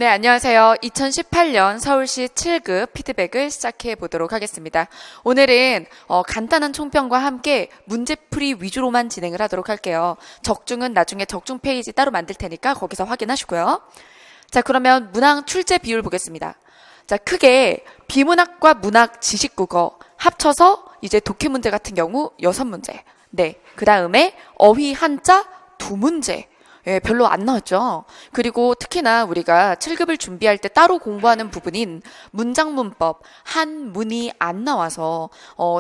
네, 안녕하세요. 2018년 서울시 7급 피드백을 시작해 보도록 하겠습니다. 오늘은 간단한 총평과 함께 문제풀이 위주로만 진행을 하도록 할게요. 적중은 나중에 적중 페이지 따로 만들 테니까 거기서 확인하시고요. 자, 그러면 문항 출제 비율 보겠습니다. 자, 크게 비문학과 문학 지식국어 합쳐서 이제 독해 문제 같은 경우 6문제. 네, 그 다음에 어휘 한자 2문제. 예, 별로 안 나왔죠. 그리고 특히나 우리가 7급을 준비할 때 따로 공부하는 부분인 문장문법, 한문이 안 나와서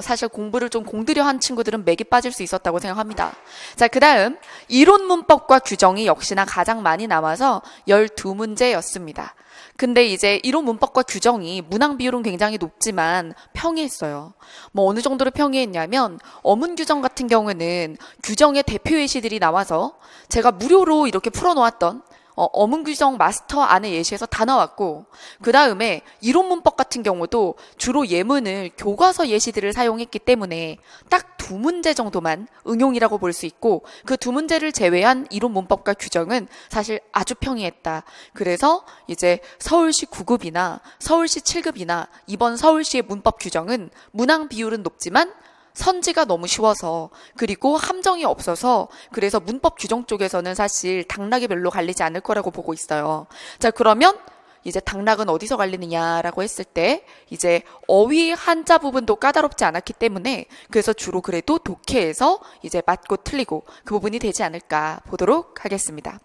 사실 공부를 좀 공들여 한 친구들은 맥이 빠질 수 있었다고 생각합니다. 자, 그 다음 이론문법과 규정이 역시나 가장 많이 나와서 12문제였습니다. 근데 이제 이론 문법과 규정이 문항 비율은 굉장히 높지만 평이했어요. 어느 정도로 평이했냐면 어문 규정 같은 경우는 규정의 대표 예시들이 나와서 제가 무료로 이렇게 풀어놓았던 어문 규정 마스터 안에 예시에서 다 나왔고, 그 다음에 이론 문법 같은 경우도 주로 예문을 교과서 예시들을 사용했기 때문에 딱 2문제 정도만 응용이라고 볼 수 있고, 그 2문제를 제외한 이론 문법과 규정은 사실 아주 평이했다. 그래서 이제 서울시 9급이나 서울시 7급이나 이번 서울시의 문법 규정은 문항 비율은 높지만 선지가 너무 쉬워서, 그리고 함정이 없어서, 그래서 문법 규정 쪽에서는 사실 당락이 별로 갈리지 않을 거라고 보고 있어요. 자, 그러면 이제 당락은 어디서 갈리느냐라고 했을 때 이제 어휘 한자 부분도 까다롭지 않았기 때문에 그래서 주로 그래도 독해에서 이제 맞고 틀리고 그 부분이 되지 않을까 보도록 하겠습니다.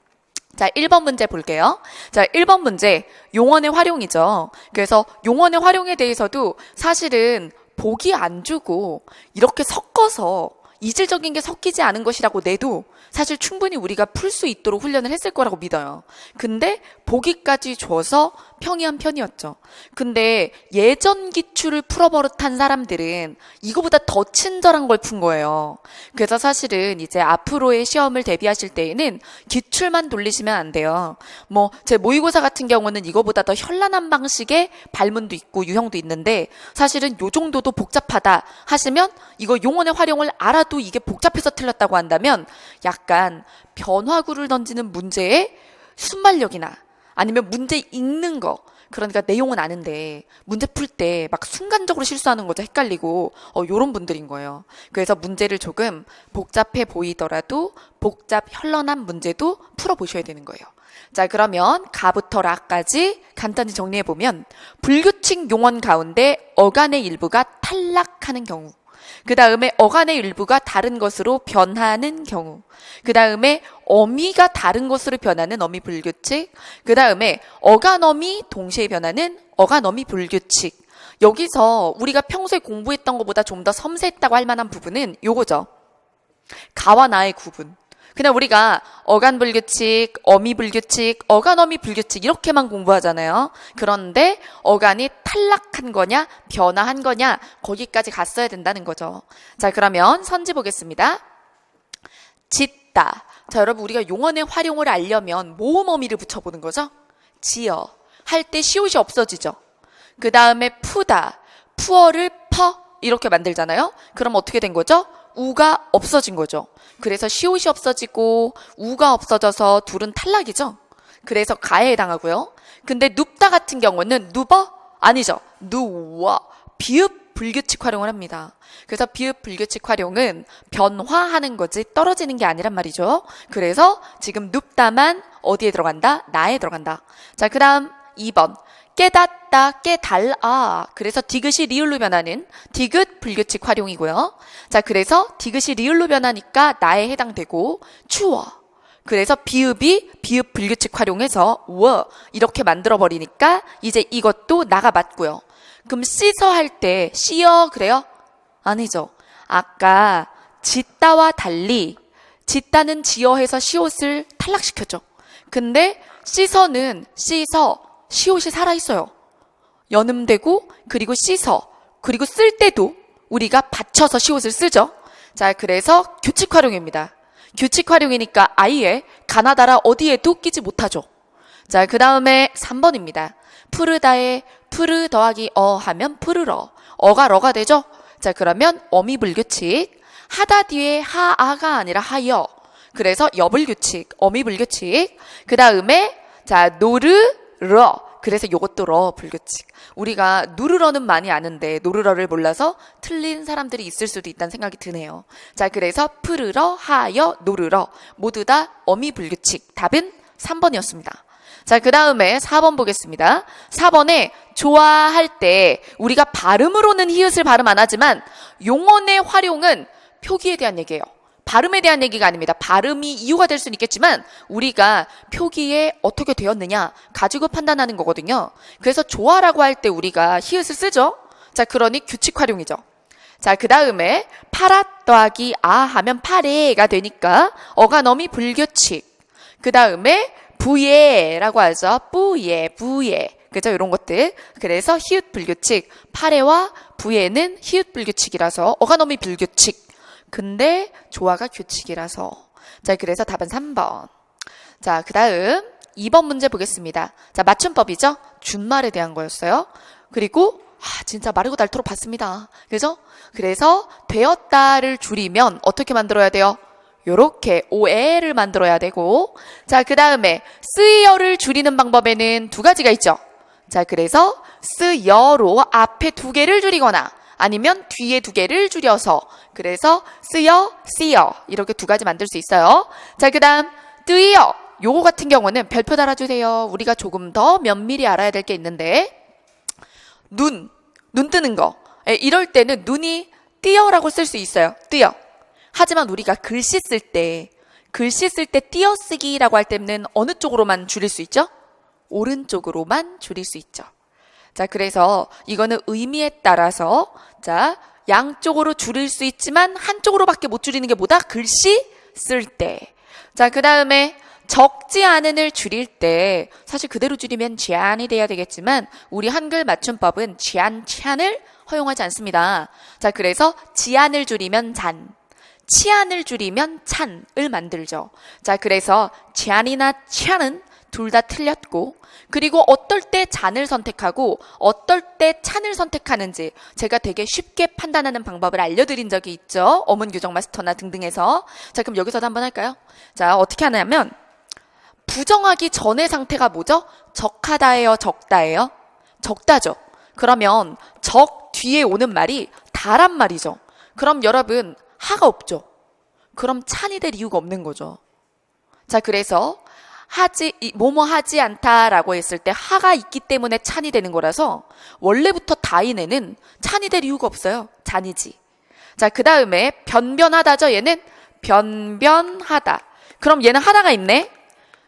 자, 1번 문제 볼게요. 자, 1번 문제 용언의 활용이죠. 그래서 용언의 활용에 대해서도 사실은 보기 안 주고 이렇게 섞어서 이질적인 게 섞이지 않은 것이라고 내도 사실 충분히 우리가 풀 수 있도록 훈련을 했을 거라고 믿어요. 근데 보기까지 줘서 평이한 편이었죠. 근데 예전 기출을 풀어버릇한 사람들은 이거보다 더 친절한 걸 푼 거예요. 그래서 사실은 이제 앞으로의 시험을 대비하실 때에는 기출만 돌리시면 안 돼요. 제 모의고사 같은 경우는 이거보다 더 현란한 방식의 발문도 있고 유형도 있는데, 사실은 요 정도도 복잡하다 하시면 이거 용언의 활용을 알아도 이게 복잡해서 틀렸다고 한다면 약간 변화구를 던지는 문제의 순발력이나 아니면 문제 읽는 거, 그러니까 내용은 아는데 문제 풀 때 막 순간적으로 실수하는 거죠. 헷갈리고 요런 분들인 거예요. 그래서 문제를 조금 복잡해 보이더라도 복잡 현란한 문제도 풀어보셔야 되는 거예요. 자, 그러면 가부터 라까지 간단히 정리해보면 불규칙 용언 가운데 어간의 일부가 탈락하는 경우, 그 다음에 어간의 일부가 다른 것으로 변하는 경우, 그 다음에 어미가 다른 것으로 변하는 어미 불규칙, 그 다음에 어간어미 동시에 변하는 어간어미 불규칙. 여기서 우리가 평소에 공부했던 것보다 좀 더 섬세했다고 할 만한 부분은 요거죠. 가와 나의 구분. 그냥 우리가 어간 불규칙, 어미 불규칙, 어간어미 불규칙 이렇게만 공부하잖아요. 그런데 어간이 탈락한 거냐, 변화한 거냐, 거기까지 갔어야 된다는 거죠. 자, 그러면 선지 보겠습니다. 짓다. 자, 여러분 우리가 용언의 활용을 알려면 모음 어미를 붙여보는 거죠. 지어. 할 때 시옷이 없어지죠. 그 다음에 푸다. 푸어를 퍼 이렇게 만들잖아요. 그럼 어떻게 된 거죠? 우가 없어진 거죠. 그래서 시옷이 없어지고 우가 없어져서 둘은 탈락이죠. 그래서 가에 해당하고요. 근데 눕다 같은 경우는 누버? 아니죠. 누워. 비읍 불규칙 활용을 합니다. 그래서 비읍 불규칙 활용은 변화하는 거지 떨어지는 게 아니란 말이죠. 그래서 지금 눕다만 어디에 들어간다? 나에 들어간다. 자, 그 다음 2번. 깨닫다, 깨달아. 그래서 디귿이 리을로 변하는 디귿 불규칙 활용이고요. 자, 그래서 디귿이 리을로 변하니까 나에 해당되고, 추워. 그래서 비읍이 비읍 불규칙 활용해서 워 이렇게 만들어버리니까 이제 이것도 나가 맞고요. 그럼 씻어 할 때 씻어 그래요? 아니죠. 아까 짓다와 달리 짓다는 지어해서 시옷을 탈락시켰죠. 근데 씻어는 씻어 시옷이 살아있어요. 연음되고, 그리고 씻어, 그리고 쓸 때도 우리가 받쳐서 시옷을 쓰죠. 자, 그래서 규칙 활용입니다. 규칙 활용이니까 아예 가나다라 어디에도 끼지 못하죠. 자, 그 다음에 3번입니다. 푸르다에 푸르 더하기 어 하면 푸르러. 어가 러가 되죠? 자, 그러면 어미 불규칙. 하다 뒤에 하아가 아니라 하여. 그래서 여불규칙, 어미 불규칙. 그 다음에 자, 노르 러. 그래서 요것도 러 불규칙. 우리가 누르러는 많이 아는데 노르러를 몰라서 틀린 사람들이 있을 수도 있다는 생각이 드네요. 자, 그래서 푸르러, 하여, 노르러 모두 다 어미 불규칙. 답은 3번이었습니다. 자, 그 다음에 4번 보겠습니다. 4번에 좋아할 때 우리가 발음으로는 히읗을 발음 안 하지만 용언의 활용은 표기에 대한 얘기예요. 발음에 대한 얘기가 아닙니다. 발음이 이유가 될 수는 있겠지만 우리가 표기에 어떻게 되었느냐 가지고 판단하는 거거든요. 그래서 좋아라고 할 때 우리가 히읗을 쓰죠. 자, 그러니 규칙 활용이죠. 자, 그 다음에 파라 더하기 아 하면 파래가 되니까 어간어미 불규칙. 그 다음에 부예라고 하죠. 뿌예, 부예. 그죠? 이런 것들. 그래서 히읗 불규칙. 파래와 부예는 히읗 불규칙이라서 어간어미 불규칙. 근데 조화가 규칙이라서. 자, 그래서 답은 3번. 자, 그 다음 2번 문제 보겠습니다. 자, 맞춤법이죠? 준말에 대한 거였어요. 그리고 진짜 마르고 닳도록 봤습니다. 그죠? 그래서 되었다를 줄이면 어떻게 만들어야 돼요? 요렇게 오에를 만들어야 되고. 자, 그 다음에 쓰여를 줄이는 방법에는 두 가지가 있죠. 자, 그래서 쓰여로 앞에 두 개를 줄이거나 아니면 뒤에 두 개를 줄여서 그래서 쓰여, 쓰여 이렇게 두 가지 만들 수 있어요. 자, 그 다음 뜨여. 요거 같은 경우는 별표 달아주세요. 우리가 조금 더 면밀히 알아야 될 게 있는데 눈 뜨는 거. 이럴 때는 눈이 띄어라고 쓸 수 있어요. 띄어. 하지만 우리가 글씨 쓸 때 띄어쓰기라고 할 때는 어느 쪽으로만 줄일 수 있죠? 오른쪽으로만 줄일 수 있죠. 자, 그래서 이거는 의미에 따라서 자, 양쪽으로 줄일 수 있지만 한쪽으로밖에 못 줄이는 게 뭐다? 글씨 쓸 때. 자, 그 다음에 적지 않은을 줄일 때 사실 그대로 줄이면 제한이 돼야 되겠지만 우리 한글 맞춤법은 제한, 찬을 허용하지 않습니다. 자, 그래서 지안을 줄이면 잔, 치안을 줄이면 찬을 만들죠. 자, 그래서 제한이나 찬은 둘 다 틀렸고 그리고 어떨 때 잔을 선택하고 어떨 때 찬을 선택하는지 제가 되게 쉽게 판단하는 방법을 알려드린 적이 있죠. 어문 규정 마스터나 등등에서. 자, 그럼 여기서도 한번 할까요? 자, 어떻게 하냐면 부정하기 전의 상태가 뭐죠? 적하다예요, 적다예요? 적다죠. 그러면 적 뒤에 오는 말이 다란 말이죠. 그럼 여러분 하가 없죠. 그럼 찬이 될 이유가 없는 거죠. 자, 그래서 뭐뭐 하지 않다라고 했을 때 하가 있기 때문에 찬이 되는 거라서 원래부터 다인에는 찬이 될 이유가 없어요. 잔이지. 자, 그 다음에 변변하다죠. 얘는 변변하다. 그럼 얘는 하다가 있네.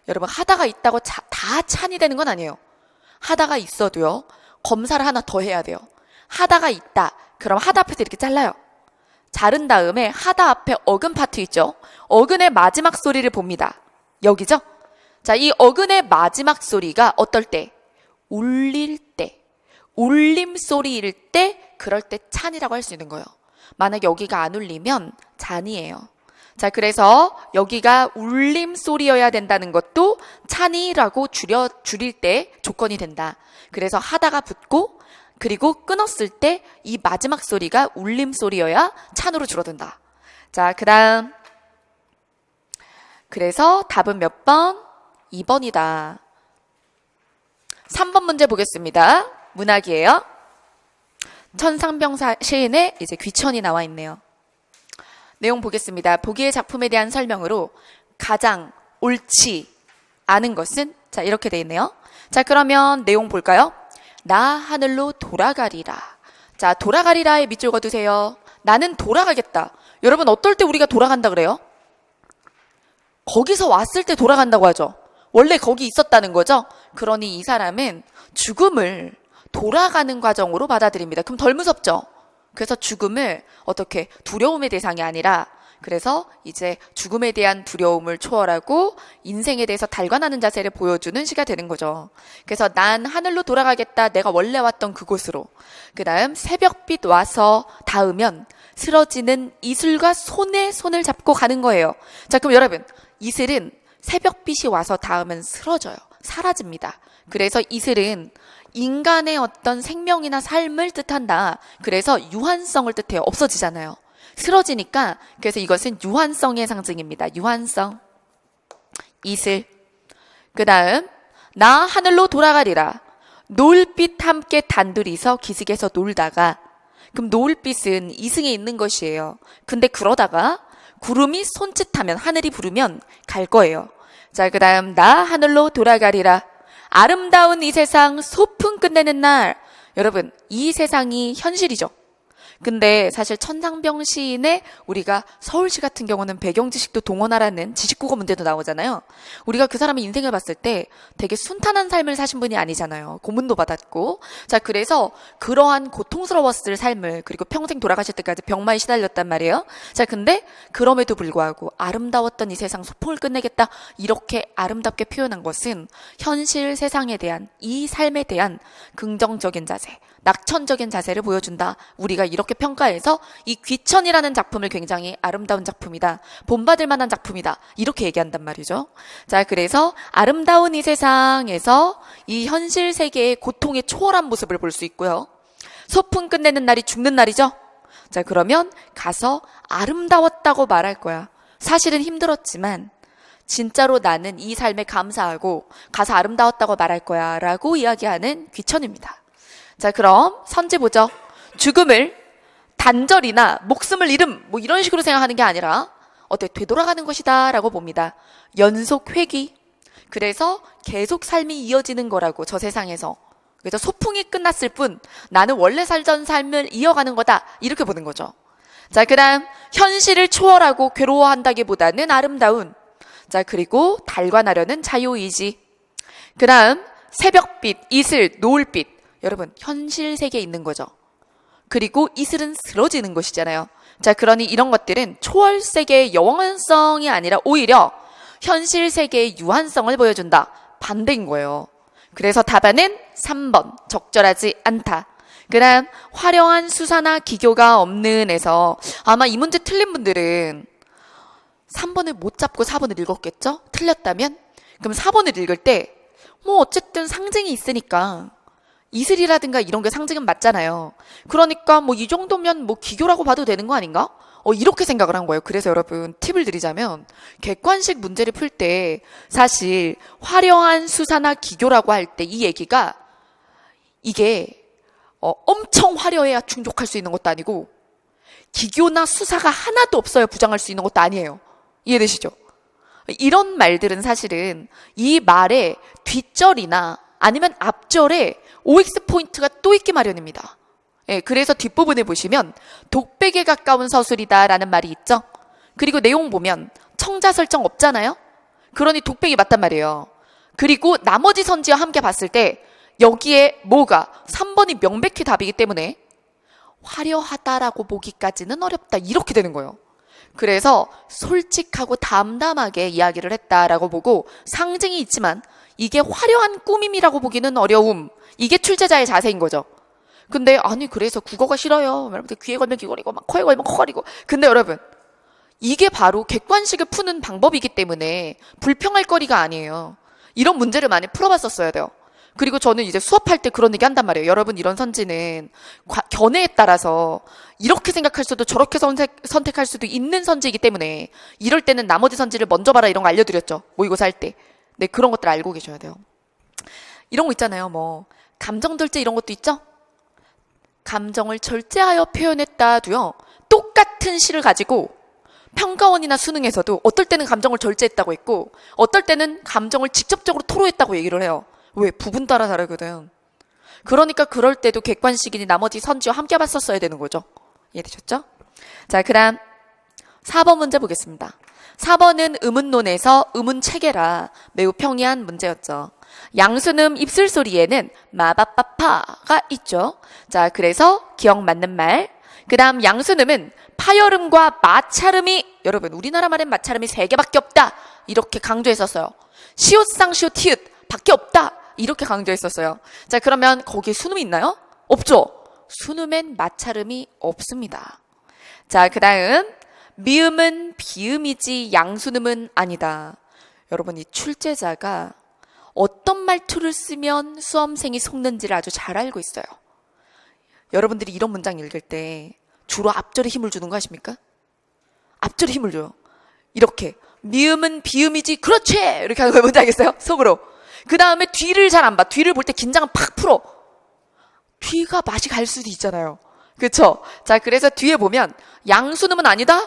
여러분 하다가 있다고 다 찬이 되는 건 아니에요. 하다가 있어도요. 검사를 하나 더 해야 돼요. 하다가 있다. 그럼 하다 앞에서 이렇게 잘라요. 자른 다음에 하다 앞에 어근 파트 있죠. 어근의 마지막 소리를 봅니다. 여기죠. 자, 이 어근의 마지막 소리가 어떨 때? 울릴 때. 울림 소리일 때 그럴 때 찬이라고 할 수 있는 거예요. 만약 여기가 안 울리면 잔이에요. 자, 그래서 여기가 울림 소리여야 된다는 것도 찬이라고 줄일 때 조건이 된다. 그래서 하다가 붙고 그리고 끊었을 때 이 마지막 소리가 울림 소리여야 찬으로 줄어든다. 자, 그 다음 그래서 답은 몇 번? 2번이다. 3번 문제 보겠습니다. 문학이에요. 천상병 시인의 이제 귀천이 나와 있네요. 내용 보겠습니다. 보기의 작품에 대한 설명으로 가장 옳지 않은 것은 자, 이렇게 돼 있네요. 자, 그러면 내용 볼까요? 나 하늘로 돌아가리라. 자, 돌아가리라에 밑줄 그어두세요. 나는 돌아가겠다. 여러분 어떨 때 우리가 돌아간다 그래요? 거기서 왔을 때 돌아간다고 하죠. 원래 거기 있었다는 거죠. 그러니 이 사람은 죽음을 돌아가는 과정으로 받아들입니다. 그럼 덜 무섭죠? 그래서 죽음을 어떻게 두려움의 대상이 아니라 그래서 이제 죽음에 대한 두려움을 초월하고 인생에 대해서 달관하는 자세를 보여주는 시가 되는 거죠. 그래서 난 하늘로 돌아가겠다. 내가 원래 왔던 그곳으로. 그 다음 새벽빛 와서 닿으면 쓰러지는 이슬과 손에 손을 잡고 가는 거예요. 자, 그럼 여러분 이슬은 새벽빛이 와서 닿으면 쓰러져요. 사라집니다. 그래서 이슬은 인간의 어떤 생명이나 삶을 뜻한다. 그래서 유한성을 뜻해요. 없어지잖아요. 쓰러지니까 그래서 이것은 유한성의 상징입니다. 유한성. 이슬. 그 다음 나 하늘로 돌아가리라. 노을빛 함께 단둘이서 기슭에서 놀다가, 그럼 노을빛은 이승에 있는 것이에요. 근데 그러다가 구름이 손짓하면, 하늘이 부르면 갈 거예요. 자, 그 다음 나 하늘로 돌아가리라. 아름다운 이 세상 소풍 끝내는 날. 여러분, 이 세상이 현실이죠. 근데 사실 천상병 시인의 우리가 서울시 같은 경우는 배경지식도 동원하라는 지식국어 문제도 나오잖아요. 우리가 그 사람의 인생을 봤을 때 되게 순탄한 삶을 사신 분이 아니잖아요. 고문도 받았고. 자, 그래서 그러한 고통스러웠을 삶을, 그리고 평생 돌아가실 때까지 병마에 시달렸단 말이에요. 자, 근데 그럼에도 불구하고 아름다웠던 이 세상 소풍을 끝내겠다, 이렇게 아름답게 표현한 것은 현실 세상에 대한, 이 삶에 대한 긍정적인 자세, 낙천적인 자세를 보여준다. 우리가 이렇게 평가해서 이 귀천이라는 작품을 굉장히 아름다운 작품이다, 본받을 만한 작품이다, 이렇게 얘기한단 말이죠. 자, 그래서 아름다운 이 세상에서 이 현실 세계의 고통의 초월한 모습을 볼 수 있고요. 소풍 끝내는 날이 죽는 날이죠. 자, 그러면 가서 아름다웠다고 말할 거야. 사실은 힘들었지만 진짜로 나는 이 삶에 감사하고 가서 아름다웠다고 말할 거야 라고 이야기하는 귀천입니다. 자, 그럼 선지 보죠. 죽음을 단절이나 목숨을 잃음, 뭐 이런 식으로 생각하는 게 아니라 되돌아가는 것이다 라고 봅니다. 연속 회귀. 그래서 계속 삶이 이어지는 거라고, 저 세상에서. 그래서 소풍이 끝났을 뿐 나는 원래 살던 삶을 이어가는 거다, 이렇게 보는 거죠. 자, 그 다음 현실을 초월하고 괴로워한다기보다는 아름다운. 자, 그리고 달관하려는 자유의지. 그 다음 새벽빛, 이슬, 노을빛. 여러분, 현실 세계에 있는 거죠. 그리고 이슬은 쓰러지는 것이잖아요. 자, 그러니 이런 것들은 초월 세계의 영원성이 아니라 오히려 현실 세계의 유한성을 보여준다. 반대인 거예요. 그래서 답안은 3번, 적절하지 않다. 그 다음 화려한 수사나 기교가 없는 에서, 아마 이 문제 틀린 분들은 3번을 못 잡고 4번을 읽었겠죠? 틀렸다면? 그럼 4번을 읽을 때 뭐 어쨌든 상징이 있으니까, 이슬이라든가 이런 게 상징은 맞잖아요. 그러니까 뭐 이 정도면 뭐 기교라고 봐도 되는 거 아닌가? 이렇게 생각을 한 거예요. 그래서 여러분, 팁을 드리자면 객관식 문제를 풀 때 사실 화려한 수사나 기교라고 할 때 이 얘기가, 이게 엄청 화려해야 충족할 수 있는 것도 아니고 기교나 수사가 하나도 없어야 부정할 수 있는 것도 아니에요. 이해되시죠? 이런 말들은 사실은 이 말의 뒷절이나 아니면 앞절에 OX 포인트가 또 있기 마련입니다. 예, 그래서 뒷부분에 보시면 독백에 가까운 서술이다라는 말이 있죠. 그리고 내용 보면 청자 설정 없잖아요. 그러니 독백이 맞단 말이에요. 그리고 나머지 선지와 함께 봤을 때 여기에 뭐가 3번이 명백히 답이기 때문에 화려하다라고 보기까지는 어렵다, 이렇게 되는 거예요. 그래서 솔직하고 담담하게 이야기를 했다라고 보고, 상징이 있지만 이게 화려한 꾸밈이라고 보기는 어려움, 이게 출제자의 자세인 거죠. 근데 아니, 그래서 국어가 싫어요. 귀에 걸면 귀걸이고 막 코에 걸면 코걸이고. 근데 여러분, 이게 바로 객관식을 푸는 방법이기 때문에 불평할 거리가 아니에요. 이런 문제를 많이 풀어봤었어야 돼요. 그리고 저는 이제 수업할 때 그런 얘기 한단 말이에요. 여러분, 이런 선지는 견해에 따라서 이렇게 생각할 수도 저렇게 선택할 수도 있는 선지이기 때문에 이럴 때는 나머지 선지를 먼저 봐라, 이런 거 알려드렸죠. 모의고사 할 때. 네, 그런 것들 알고 계셔야 돼요. 이런 거 있잖아요. 뭐 감정 절제 이런 것도 있죠. 감정을 절제하여 표현했다도요. 똑같은 시를 가지고 평가원이나 수능에서도 어떨 때는 감정을 절제했다고 했고 어떨 때는 감정을 직접적으로 토로했다고 얘기를 해요. 왜? 부분 따라 다르거든. 그러니까 그럴 때도 객관식이니 나머지 선지와 함께 봤었어야 되는 거죠. 이해되셨죠? 자, 그 다음 4번 문제 보겠습니다. 4번은 의문론에서 의문체계라 매우 평이한 문제였죠. 양수음 입술 소리에는 마바빠파가 있죠. 자, 그래서 기억 맞는 말. 그 다음 양수음은 파열음과 마찰음이, 여러분 우리나라 말엔 마찰음이 3개밖에 없다, 이렇게 강조했었어요. 시옷 쌍시옷 티읕 밖에 없다, 이렇게 강조했었어요. 자, 그러면 거기에 순음이 있나요? 없죠. 순음엔 마찰음이 없습니다. 자, 그 다음 미음은 비음이지 양순음은 아니다. 여러분, 이 출제자가 어떤 말투를 쓰면 수험생이 속는지를 아주 잘 알고 있어요. 여러분들이 이런 문장 읽을 때 주로 앞절에 힘을 주는 거 아십니까? 앞절에 힘을 줘요. 이렇게 미음은 비음이지 그렇지, 이렇게 하는 거 뭔지 알겠어요? 속으로. 그 다음에 뒤를 잘 안 봐. 뒤를 볼 때 긴장을 팍 풀어. 뒤가 맛이 갈 수도 있잖아요. 그쵸? 자, 그래서 뒤에 보면 양수놈은 아니다?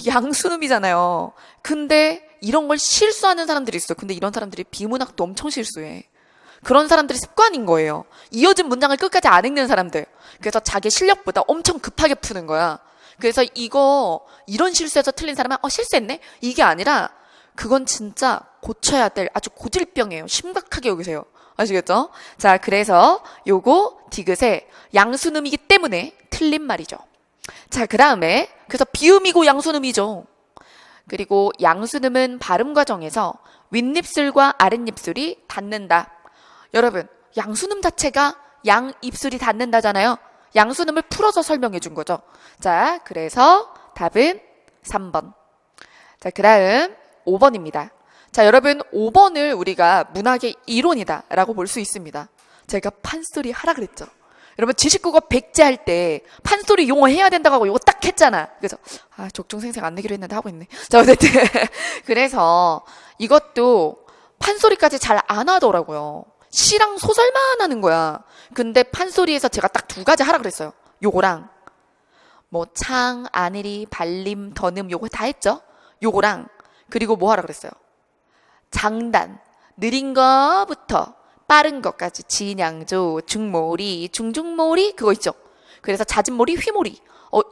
양수놈이잖아요. 근데 이런 걸 실수하는 사람들이 있어요. 근데 이런 사람들이 비문학도 엄청 실수해. 그런 사람들이 습관인 거예요. 이어진 문장을 끝까지 안 읽는 사람들. 그래서 자기 실력보다 엄청 급하게 푸는 거야. 그래서 이런 실수에서 틀린 사람은 실수했네? 이게 아니라 그건 진짜 고쳐야 될 아주 고질병이에요. 심각하게 여기세요. 아시겠죠? 자, 그래서 요거 디귿의 양수음이기 때문에 틀린 말이죠. 자, 그 다음에 그래서 비음이고 양수음이죠. 그리고 양수음은 발음 과정에서 윗입술과 아랫입술이 닿는다. 여러분, 양수음 자체가 양입술이 닿는다잖아요. 양수음을 풀어서 설명해 준 거죠. 자, 그래서 답은 3번. 자, 그 다음 5번입니다. 자, 여러분 5번을 우리가 문학의 이론이다라고 볼 수 있습니다. 제가 판소리 하라 그랬죠. 여러분 지식국어 백제할 때 판소리 용어 해야 된다고 하고 이거 딱 했잖아. 그래서 족중생생 안 내기로 했는데 하고 있네. 자, 어쨌든 그래서 이것도 판소리까지 잘 안 하더라고요. 시랑 소설만 하는 거야. 근데 판소리에서 제가 딱 두 가지 하라 그랬어요. 요거랑 뭐 창, 아내리, 발림, 더듬 요거 다 했죠. 요거랑 그리고 뭐 하라 그랬어요. 장단, 느린 거부터 빠른 것까지 진양조, 중모리, 중중모리 그거 있죠. 그래서 잦은모리, 휘모리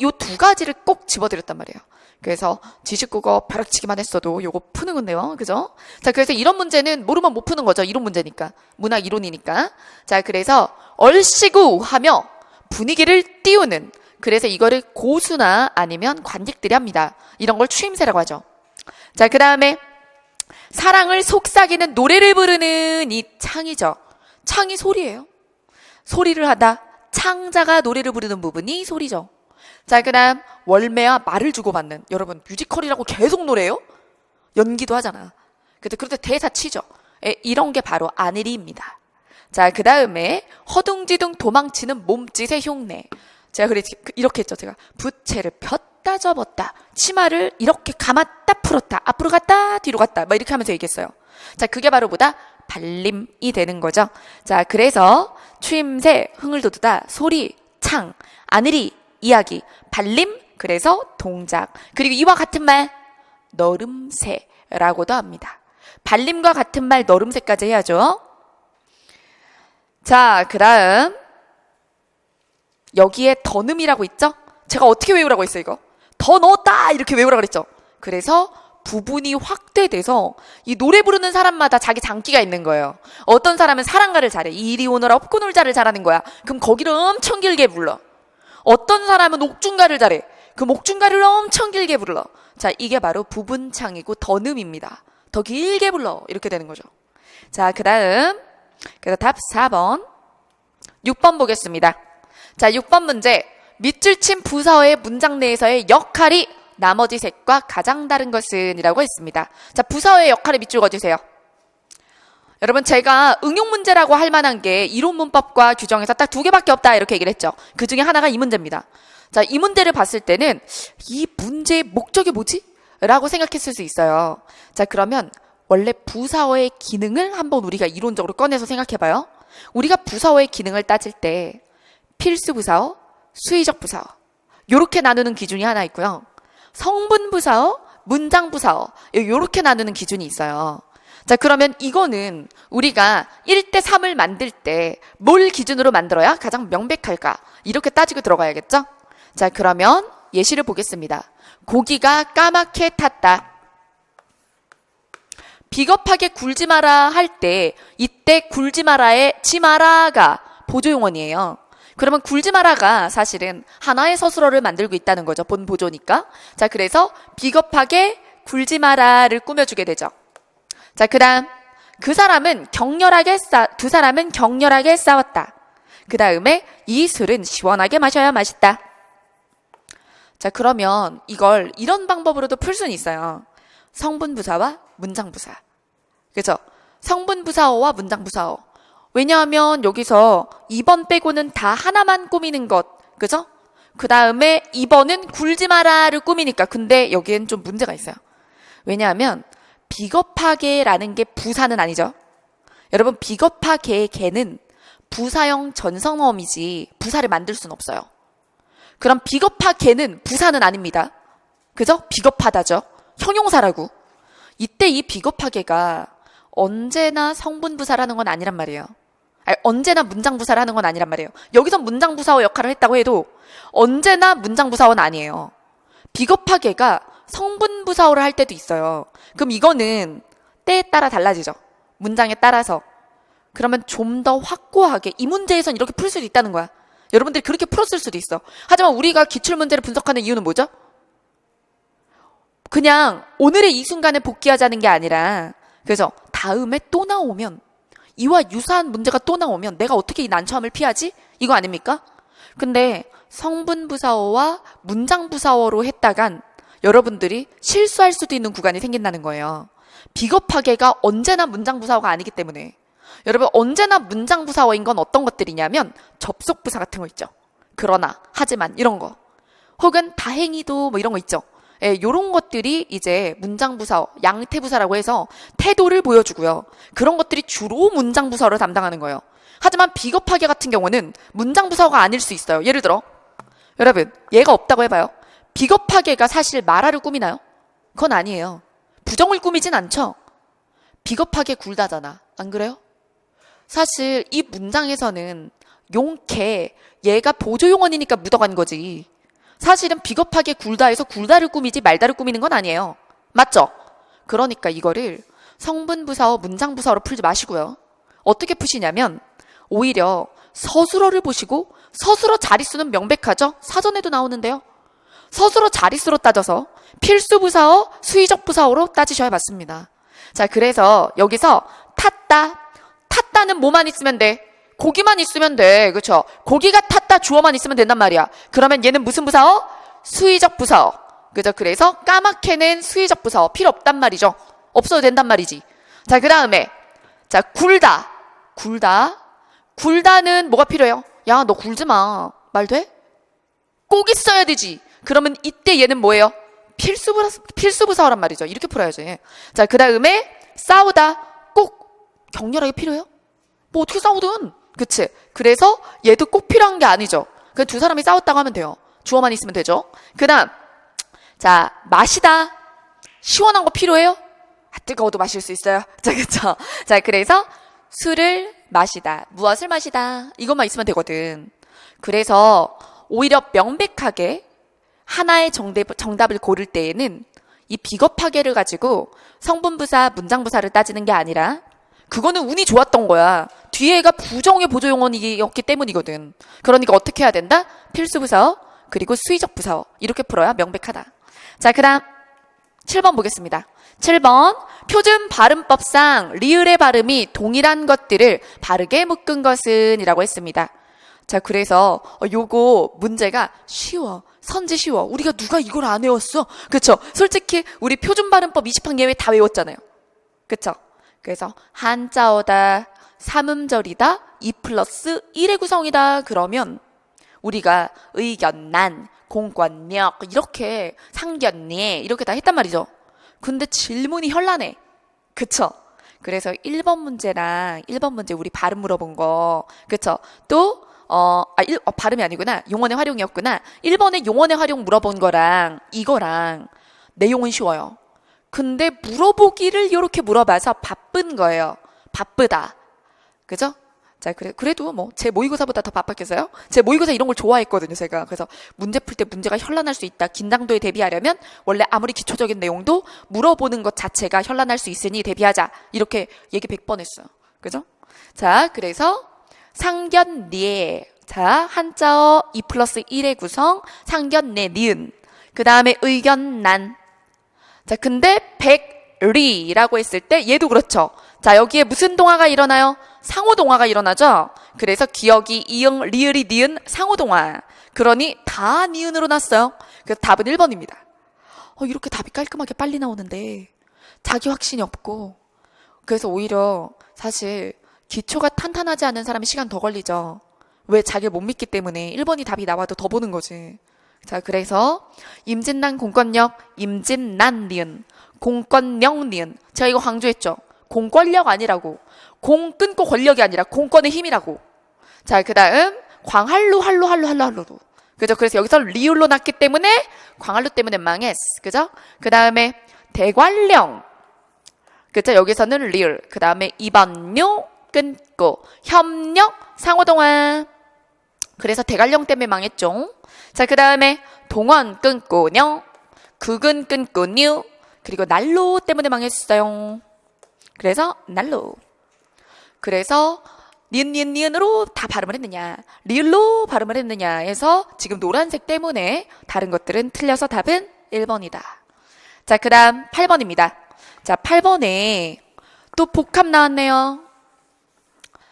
요 두 가지를 꼭 집어드렸단 말이에요. 그래서 지식국어 벼락치기만 했어도 요거 푸는 건데요. 그죠? 자, 그래서 이런 문제는 모르면 못 푸는 거죠. 이론 문제니까. 문학 이론이니까. 자, 그래서 얼씨구 하며 분위기를 띄우는 그래서 이거를 고수나 아니면 관직들이 합니다. 이런 걸 추임새라고 하죠. 자, 그 다음에 사랑을 속삭이는 노래를 부르는 이 창이죠. 창이 소리예요. 소리를 하다 창자가 노래를 부르는 부분이 소리죠. 자, 그 다음 월매와 말을 주고받는 여러분 뮤지컬이라고 계속 노래해요? 연기도 하잖아. 그럴 때 대사 치죠. 이런 게 바로 아내리입니다. 자, 그 다음에 허둥지둥 도망치는 몸짓의 흉내. 제가 이렇게 했죠. 제가 부채를 폈다 접었다. 치마를 이렇게 감았다 풀었다. 앞으로 갔다 뒤로 갔다. 막 이렇게 하면서 얘기했어요. 자, 그게 바로 뭐다? 발림이 되는 거죠. 자, 그래서 추임새, 흥을 돋우다, 소리, 창, 아내리, 이야기, 발림, 그래서 동작. 그리고 이와 같은 말, 너름새라고도 합니다. 발림과 같은 말, 너름새까지 해야죠. 자, 그 다음 여기에 더듬이라고 있죠? 제가 어떻게 외우라고 했어요, 이거? 더 넣었다! 이렇게 외우라고 그랬죠? 그래서 부분이 확대돼서 이 노래 부르는 사람마다 자기 장기가 있는 거예요. 어떤 사람은 사랑가를 잘해. 이리 오너라 업고 놀자를 잘하는 거야. 그럼 거기를 엄청 길게 불러. 어떤 사람은 옥중가를 잘해. 그 옥중가를 엄청 길게 불러. 자, 이게 바로 부분창이고 더듬입니다. 더 길게 불러. 이렇게 되는 거죠. 자, 그 다음 그래서 답 4번 6번 보겠습니다. 자, 6번 문제. 밑줄 친 부사어의 문장 내에서의 역할이 나머지 셋과 가장 다른 것은 이라고 했습니다. 자, 부사어의 역할에 밑줄 그어주세요. 여러분, 제가 응용 문제라고 할 만한 게 이론 문법과 규정에서 딱 두 개밖에 없다 이렇게 얘기를 했죠. 그 중에 하나가 이 문제입니다. 자, 이 문제를 봤을 때는 이 문제의 목적이 뭐지? 라고 생각했을 수 있어요. 자, 그러면 원래 부사어의 기능을 한번 우리가 이론적으로 꺼내서 생각해봐요. 우리가 부사어의 기능을 따질 때 필수 부사어, 수의적 부사어 요렇게 나누는 기준이 하나 있고요. 성분 부사어, 문장 부사어 요렇게 나누는 기준이 있어요. 자, 그러면 이거는 우리가 1대 3을 만들 때 뭘 기준으로 만들어야 가장 명백할까? 이렇게 따지고 들어가야겠죠? 자, 그러면 예시를 보겠습니다. 고기가 까맣게 탔다. 비겁하게 굴지 마라 할 때 이때 굴지 마라의 지 마라가 보조용언이에요. 그러면 굴지 마라가 사실은 하나의 서술어를 만들고 있다는 거죠. 본 보조니까. 자, 그래서 비겁하게 굴지 마라를 꾸며주게 되죠. 자, 그 다음 두 사람은 격렬하게 싸웠다. 그 다음에 이 술은 시원하게 마셔야 맛있다. 자, 그러면 이걸 이런 방법으로도 풀 수는 있어요. 성분부사와 문장부사. 그죠? 성분부사어와 문장부사어. 왜냐하면 여기서 2번 빼고는 다 하나만 꾸미는 것. 그죠? 그 다음에 2번은 굴지 마라를 꾸미니까. 근데 여기엔 좀 문제가 있어요. 왜냐하면 비겁하게라는 게 부사는 아니죠. 여러분, 비겁하게의 개는 부사형 전성어음이지 부사를 만들 수는 없어요. 그럼 비겁하게는 부사는 아닙니다. 그죠? 비겁하다죠. 형용사라고. 이때 이 비겁하게가 언제나 성분부사라는 건 아니란 말이에요. 아니, 언제나 문장부사라는 건 아니란 말이에요. 여기서 문장부사어 역할을 했다고 해도 언제나 문장부사어는 아니에요. 비겁하게가 성분부사어를 할 때도 있어요. 그럼 이거는 때에 따라 달라지죠. 문장에 따라서. 그러면 좀 더 확고하게 이 문제에선 이렇게 풀 수도 있다는 거야. 여러분들이 그렇게 풀었을 수도 있어. 하지만 우리가 기출문제를 분석하는 이유는 뭐죠? 그냥 오늘의 이 순간에 복귀하자는 게 아니라, 그래서 다음에 또 나오면, 이와 유사한 문제가 또 나오면 내가 어떻게 이 난처함을 피하지? 이거 아닙니까? 근데 성분부사어와 문장부사어로 했다간 여러분들이 실수할 수도 있는 구간이 생긴다는 거예요. 비겁하게가 언제나 문장부사어가 아니기 때문에. 여러분, 언제나 문장부사어인 건 어떤 것들이냐면 접속부사 같은 거 있죠. 그러나, 하지만 이런 거. 혹은 다행히도 뭐 이런 거 있죠. 예, 요런 것들이 이제 문장부사어, 양태부사라고 해서 태도를 보여주고요. 그런 것들이 주로 문장부사어를 담당하는 거예요. 하지만 비겁하게 같은 경우는 문장부사어가 아닐 수 있어요. 예를 들어, 여러분, 얘가 없다고 해봐요. 비겁하게가 사실 말하를 꾸미나요? 그건 아니에요. 부정을 꾸미진 않죠. 비겁하게 굴다잖아. 안 그래요? 사실 이 문장에서는 용케, 얘가 보조용언이니까 묻어간 거지. 사실은 비겁하게 굴다해서 굴다를 꾸미지 말다를 꾸미는 건 아니에요. 맞죠? 그러니까 이거를 성분부사어, 문장부사어로 풀지 마시고요. 어떻게 푸시냐면 오히려 서술어를 보시고, 서술어 자릿수는 명백하죠? 사전에도 나오는데요. 서술어 자릿수로 따져서 필수부사어, 수의적 부사어로 따지셔야 맞습니다. 자, 그래서 여기서 탔다. 탔다는 뭐만 있으면 돼? 고기만 있으면 돼. 그렇죠? 고기가 탔다 주어만 있으면 된단 말이야. 그러면 얘는 무슨 부사어? 수의적 부사어. 그죠? 그래서 까맣게 낸 수의적 부사어 필요 없단 말이죠. 없어도 된단 말이지. 자, 그다음에 자, 굴다. 굴다는 뭐가 필요해요? 야, 너 굴지 마. 말 돼? 꼭 있어야 되지. 그러면 이때 얘는 뭐예요? 필수부사어란 말이죠. 이렇게 풀어야지. 자, 그다음에 싸우다. 꼭 격렬하게 필요해요? 뭐 어떻게 싸우든. 그치? 그래서 얘도 꼭 필요한 게 아니죠. 그냥 두 사람이 싸웠다고 하면 돼요. 주어만 있으면 되죠. 그 다음, 자, 마시다. 시원한 거 필요해요? 아, 뜨거워도 마실 수 있어요. 자, 그쵸? 자, 그래서 술을 마시다. 무엇을 마시다. 이것만 있으면 되거든. 그래서 오히려 명백하게 하나의 정답을 고를 때에는 이 비겁하게를 가지고 성분부사, 문장부사를 따지는 게 아니라 그거는 운이 좋았던 거야. 뒤에가 부정의 보조용언이었기 때문이거든. 그러니까 어떻게 해야 된다? 필수부사어, 그리고 수의적 부사어. 이렇게 풀어야 명백하다. 자, 그 다음 7번 보겠습니다. 7번, 표준 발음법상 리을의 발음이 동일한 것들을 바르게 묶은 것은 이라고 했습니다. 자, 그래서 요거 문제가 쉬워. 선지 쉬워. 우리가 누가 이걸 안 외웠어? 그쵸? 솔직히 우리 표준 발음법 20항 예외 다 외웠잖아요. 그쵸? 그래서 한자어다, 삼음절이다, 2+1의 구성이다. 그러면 우리가 의견난, 공권력 이렇게 상견례 이렇게 다 했단 말이죠. 근데 질문이 현란해. 그쵸? 그래서 1번 문제랑 1번 문제 우리 발음 물어본 거. 그쵸? 또 발음이 아니구나. 용언의 활용이었구나. 1번에 용언의 활용 물어본 거랑 이거랑 내용은 쉬워요. 근데 물어보기를 이렇게 물어봐서 바쁜 거예요. 바쁘다. 그죠? 자, 그래도 뭐 제 모의고사보다 더 바빴겠어요? 제 모의고사 이런 걸 좋아했거든요, 제가. 그래서 문제 풀 때 문제가 현란할 수 있다. 긴장도에 대비하려면 원래 아무리 기초적인 내용도 물어보는 것 자체가 현란할 수 있으니 대비하자. 이렇게 얘기 100번 했어요. 그죠? 자, 그래서 상견례. 자, 한자어 2+1의 구성, 상견례, 니은. 그 다음에 의견난. 자, 근데 백리라고 했을 때 얘도 그렇죠. 자, 여기에 무슨 동화가 일어나요? 상호동화가 일어나죠. 그래서 기억이 이응, 리을이 니은, 상호동화. 그러니 다 니은으로 났어요. 그래서 답은 1번입니다. 이렇게 답이 깔끔하게 빨리 나오는데 자기 확신이 없고, 그래서 오히려 사실 기초가 탄탄하지 않은 사람이 시간 더 걸리죠. 왜? 자기를 못 믿기 때문에 1번이 답이 나와도 더 보는 거지. 자, 그래서 임진난 공권력, 임진난 니은, 공권력 니은. 제가 이거 강조했죠. 공권력 아니라고. 공 끊고 권력이 아니라 공권의 힘이라고. 자, 그 다음 광활루. 그죠? 그래서 여기서 리을로 났기 때문에 광활루 때문에 망했어. 그죠? 그 다음에 대관령. 그죠? 여기서는 리을. 그 다음에 이반료 끊고 협력 상호동화. 그래서 대관령 때문에 망했죠. 자, 그 다음에 동원 끊고 녀, 국은 끊고 뉴, 그리고 난로 때문에 망했어요. 그래서 난로. 그래서 니은으로 다 발음을 했느냐, 리을로 발음을 했느냐 해서 지금 노란색 때문에 다른 것들은 틀려서 답은 1번이다. 자, 그 다음 8번입니다. 자, 8번에 또 복합 나왔네요.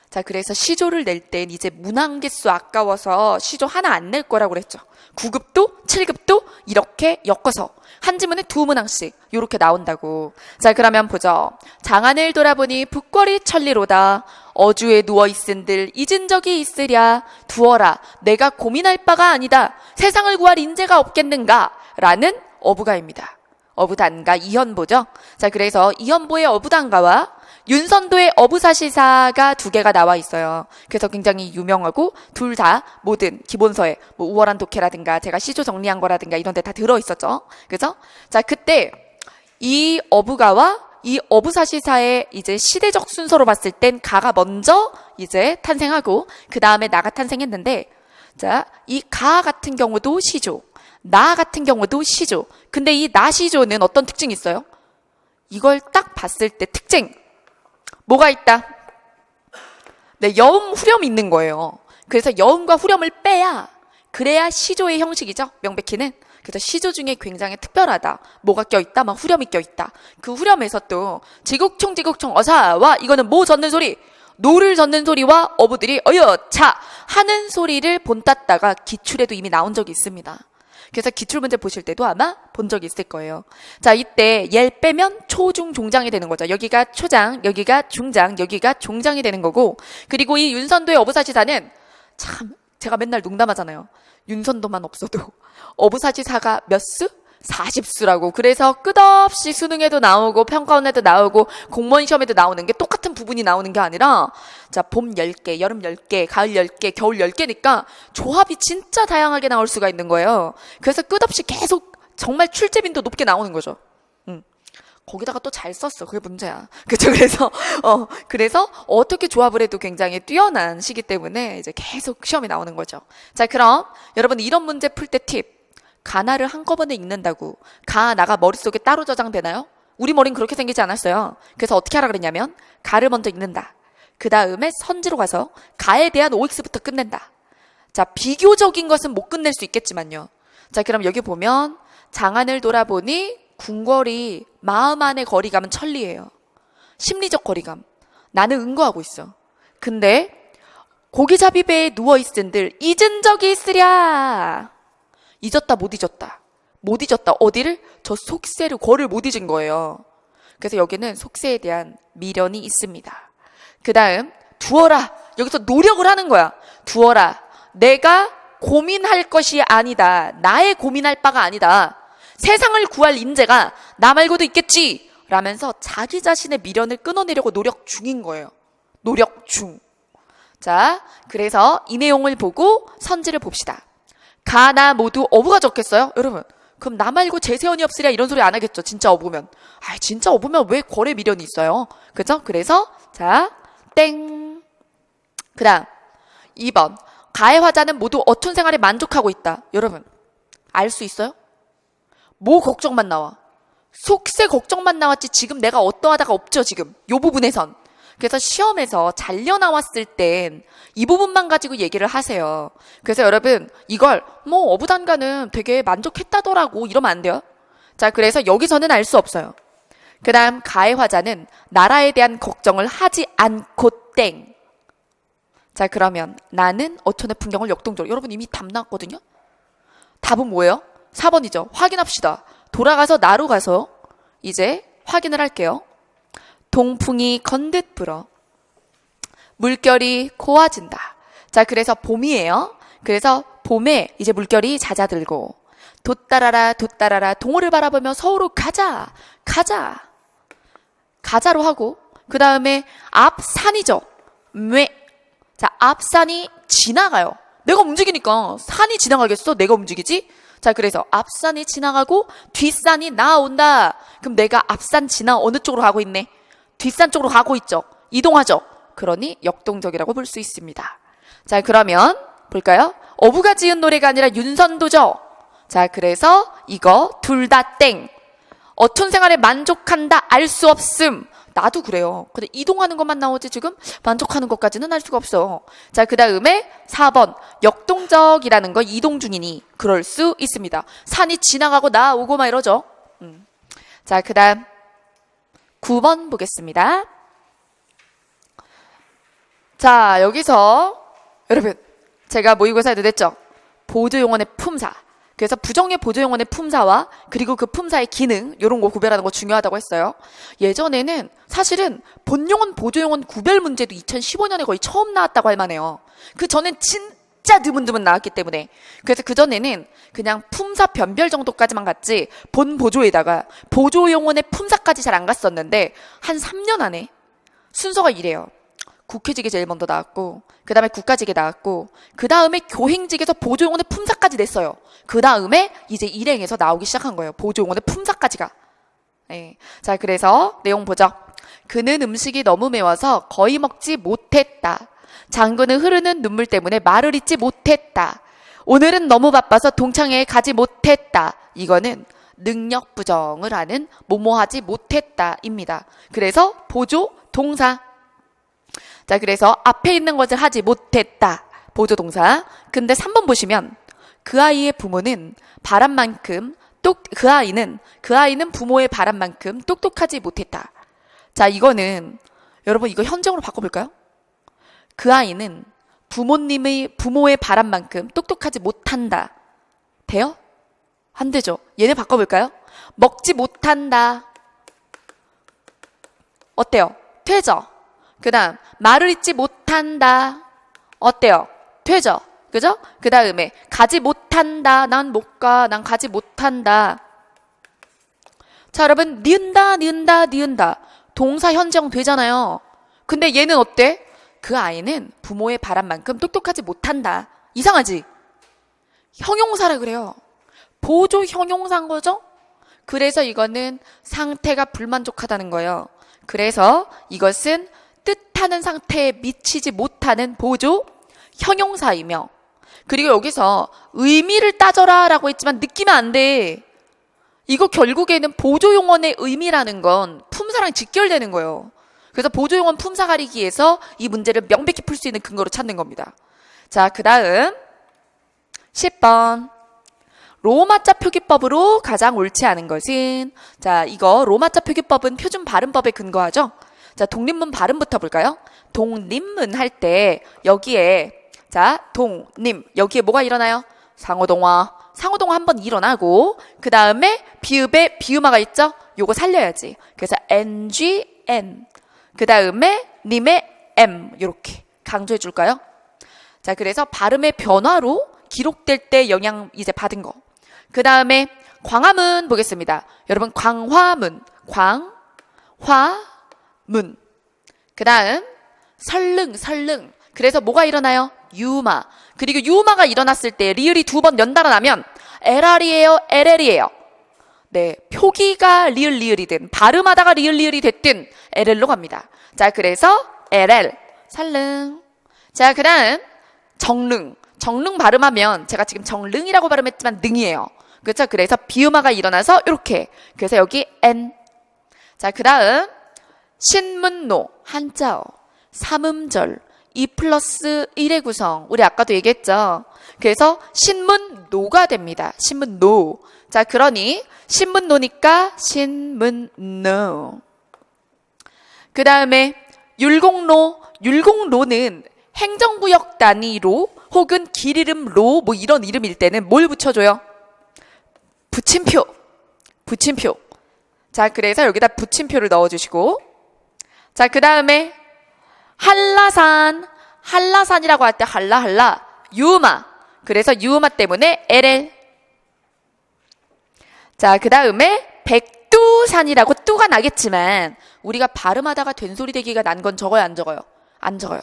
자, 그래서 시조를 낼 땐 이제 문항개수 아까워서 시조 하나 안 낼 거라고 그랬죠. 9급도 7급도 이렇게 엮어서 한 지문에 2문항씩 이렇게 나온다고. 자, 그러면 보죠. 장안을 돌아보니 북궐이 천리로다. 어주에 누워있은들 잊은 적이 있으랴. 두어라 내가 고민할 바가 아니다. 세상을 구할 인재가 없겠는가 라는 어부가입니다. 어부단가 이현보죠. 자, 그래서 이현보의 어부단가와 윤선도의 어부사시사가 2개가 나와 있어요. 그래서 굉장히 유명하고 둘 다 모든 기본서에 뭐 우월한 독해라든가 제가 시조 정리한 거라든가 이런 데 다 들어있었죠. 그죠? 자, 그때 이 어부가와 이 어부사시사의 이제 시대적 순서로 봤을 땐 가가 먼저 이제 탄생하고 그 다음에 나가 탄생했는데, 자, 이 가 같은 경우도 시조, 나 같은 경우도 시조. 근데 이 나 시조는 어떤 특징이 있어요? 이걸 딱 봤을 때 특징 뭐가 있다? 네, 여음, 후렴이 있는 거예요. 그래서 여음과 후렴을 빼야 그래야 시조의 형식이죠. 명백히는. 그래서 시조 중에 굉장히 특별하다. 뭐가 껴있다? 막 후렴이 껴있다. 그 후렴에서 또 지국총 어사와 이거는 뭐 젓는 소리? 노를 젓는 소리와 어부들이 어여차 하는 소리를 본땄다가 기출에도 이미 나온 적이 있습니다. 그래서 기출문제 보실 때도 아마 본 적이 있을 거예요. 자, 이때 옐 빼면 초중 종장이 되는 거죠. 여기가 초장, 여기가 중장, 여기가 종장이 되는 거고, 그리고 이 윤선도의 어부사시사는 참 제가 맨날 농담하잖아요. 윤선도만 없어도 어부사시사가 몇 수? 40수라고. 그래서 끝없이 수능에도 나오고 평가원에도 나오고 공무원 시험에도 나오는 게 똑같은 부분이 나오는 게 아니라, 자, 봄 10개, 여름 10개, 가을 10개, 겨울 10개니까 조합이 진짜 다양하게 나올 수가 있는 거예요. 그래서 끝없이 계속 정말 출제빈도 높게 나오는 거죠. 거기다가 또 잘 썼어. 그게 문제야. 그렇죠? 그래서 어떻게 조합을 해도 굉장히 뛰어난 시기 때문에 이제 계속 시험이 나오는 거죠. 자, 그럼 여러분 이런 문제 풀 때 팁. 가나를 한꺼번에 읽는다고 가, 나가 머릿속에 따로 저장되나요? 우리 머리는 그렇게 생기지 않았어요. 그래서 어떻게 하라 그랬냐면 가를 먼저 읽는다. 그 다음에 선지로 가서 가에 대한 OX부터 끝낸다. 자, 비교적인 것은 못 끝낼 수 있겠지만요. 자, 그럼 여기 보면 장안을 돌아보니 궁궐이 마음 안의 거리감은 천리예요. 심리적 거리감. 나는 응거하고 있어. 근데 고기잡이배에 누워있은들 잊은 적이 있으랴. 잊었다 못 잊었다. 못 잊었다. 어디를? 저 속세를, 궐을 못 잊은 거예요. 그래서 여기는 속세에 대한 미련이 있습니다. 그 다음 두어라. 여기서 노력을 하는 거야. 두어라. 내가 고민할 것이 아니다. 나의 고민할 바가 아니다. 세상을 구할 인재가 나 말고도 있겠지 라면서 자기 자신의 미련을 끊어내려고 노력 중인 거예요. 노력 중. 자, 그래서 이 내용을 보고 선지를 봅시다. 가, 나 모두 어부가 적겠어요? 여러분, 그럼 나 말고 재세원이 없으랴 이런 소리 안 하겠죠. 진짜 어부면. 진짜 어부면 왜 궐에 미련이 있어요? 그죠? 그래서 자, 땡. 그 다음 2번. 가의 화자는 모두 어촌 생활에 만족하고 있다. 여러분, 알 수 있어요? 뭐 걱정만 나와? 속세 걱정만 나왔지 지금 내가 어떠하다가 없죠, 지금. 요 부분에선. 그래서 시험에서 잘려 나왔을 땐 이 부분만 가지고 얘기를 하세요. 그래서 여러분 이걸 뭐 어부단가는 되게 만족했다더라고 이러면 안 돼요. 자, 그래서 여기서는 알 수 없어요. 그 다음 가의 화자는 나라에 대한 걱정을 하지 않고 땡. 자, 그러면 나는 어촌의 풍경을 역동적으로. 여러분 이미 답 나왔거든요. 답은 뭐예요? 4번이죠. 확인합시다. 돌아가서 나로 가서 이제 확인을 할게요. 동풍이 건듯 불어 물결이 고와진다. 자, 그래서 봄이에요. 그래서 봄에 이제 물결이 잦아들고 돛따라라 동호를 바라보며 서울로 가자로 하고 그 다음에 앞산이죠. 왜? 자, 앞산이 지나가요. 내가 움직이니까 산이 지나가겠어? 내가 움직이지? 자, 그래서 앞산이 지나가고 뒷산이 나온다. 그럼 내가 앞산 지나 어느 쪽으로 가고 있네? 뒷산 쪽으로 가고 있죠. 이동하죠. 그러니 역동적이라고 볼 수 있습니다. 자, 그러면 볼까요? 어부가 지은 노래가 아니라 윤선도죠. 자, 그래서 이거 둘 다 땡. 어촌 생활에 만족한다 알 수 없음. 나도 그래요. 근데 이동하는 것만 나오지 지금 만족하는 것까지는 알 수가 없어. 자, 그 다음에 4번 역동적이라는 거 이동 중이니 그럴 수 있습니다. 산이 지나가고 나오고 막 이러죠. 자, 그 다음 9번 보겠습니다. 자, 여기서 여러분 제가 모의고사에도 냈죠. 보조용언의 품사. 그래서 부정의 보조용언의 품사와 그리고 그 품사의 기능 이런 거 구별하는 거 중요하다고 했어요. 예전에는 사실은 본용언 보조용언 구별 문제도 2015년에 거의 처음 나왔다고 할 만해요. 그 전엔 진짜 드문드문 나왔기 때문에. 그래서 그 전에는 그냥 품사 변별 정도까지만 갔지 본 보조에다가 보조용언의 품사까지 잘 안 갔었는데 한 3년 안에 순서가 이래요. 국회직이 제일 먼저 나왔고 그 다음에 국가직이 나왔고 그 다음에 교행직에서 보조용언의 품사까지 냈어요. 그 다음에 이제 일행에서 나오기 시작한 거예요. 보조용언의 품사까지가. 네. 자, 그래서 내용 보죠. 그는 음식이 너무 매워서 거의 먹지 못했다. 장군은 흐르는 눈물 때문에 말을 잇지 못했다. 오늘은 너무 바빠서 동창회에 가지 못했다. 이거는 능력 부정을 하는 뭐뭐하지 못했다입니다. 그래서 보조 동사. 자, 그래서 앞에 있는 것을 하지 못했다. 보조동사. 근데 3번 보시면 그 아이의 부모는 바람만큼 그 아이는 부모의 바람만큼 똑똑하지 못했다. 자, 이거는 여러분 이거 현정으로 바꿔볼까요? 그 아이는 부모의 바람만큼 똑똑하지 못한다. 돼요? 안 되죠. 얘네 바꿔볼까요? 먹지 못한다. 어때요? 되죠? 그 다음 말을 잇지 못한다. 어때요? 되죠? 그죠? 그 다음에 가지 못한다. 난 못 가. 난 가지 못한다. 자, 여러분 니은다. 동사 현정 되잖아요. 근데 얘는 어때? 그 아이는 부모의 바람만큼 똑똑하지 못한다. 이상하지? 형용사라 그래요. 보조 형용사인 거죠? 그래서 이거는 상태가 불만족하다는 거예요. 그래서 이것은 뜻하는 상태에 미치지 못하는 보조 형용사이며 그리고 여기서 의미를 따져라 라고 했지만 느끼면 안 돼. 이거 결국에는 보조용언의 의미라는 건 품사랑 직결되는 거예요. 그래서 보조용언 품사 가리기에서 이 문제를 명백히 풀 수 있는 근거로 찾는 겁니다. 자, 그 다음 10번 로마자 표기법으로 가장 옳지 않은 것은 자, 이거 로마자 표기법은 표준 발음법에 근거하죠. 자, 독립문 발음부터 볼까요? 독립문 할 때 여기에 자, 독립 여기에 뭐가 일어나요? 상호동화 한번 일어나고 그 다음에 비읍에 비음화가 있죠? 요거 살려야지. 그래서 ngn 그 다음에 님의 m 이렇게 강조해 줄까요? 자, 그래서 발음의 변화로 기록될 때 영향 이제 받은 거. 그 다음에 광화문 보겠습니다. 여러분 광화문 광화문 그 다음 설릉 그래서 뭐가 일어나요? 유마. 그리고 유마가 일어났을 때 리을이 2번 연달아 나면 LR이에요? LL이에요? 네, 표기가 리을이든 발음하다가 리을이 됐든 LL로 갑니다. 자, 그래서 LL 설릉. 자, 그 다음 정릉 발음하면 제가 지금 정릉이라고 발음했지만 능이에요. 그렇죠? 그래서 비음화가 일어나서 이렇게. 그래서 여기 N. 자, 그 다음 신문노 한자어 삼음절 2+1의 구성. 우리 아까도 얘기했죠. 그래서 신문노가 됩니다. 신문노. 자, 그러니 신문노니까 신문노. 그 다음에 율곡로는 행정구역 단위로 혹은 길 이름로 뭐 이런 이름일 때는 뭘 붙여줘요? 붙임표. 자, 그래서 여기다 붙임표를 넣어주시고 자, 그 다음에 한라산이라고 할 때 한라 유마. 그래서 유마 때문에 LL. 자, 그 다음에 백두산이라고 뚜가 나겠지만 우리가 발음하다가 된소리대기가 난 건 적어요, 안 적어요? 안 적어요.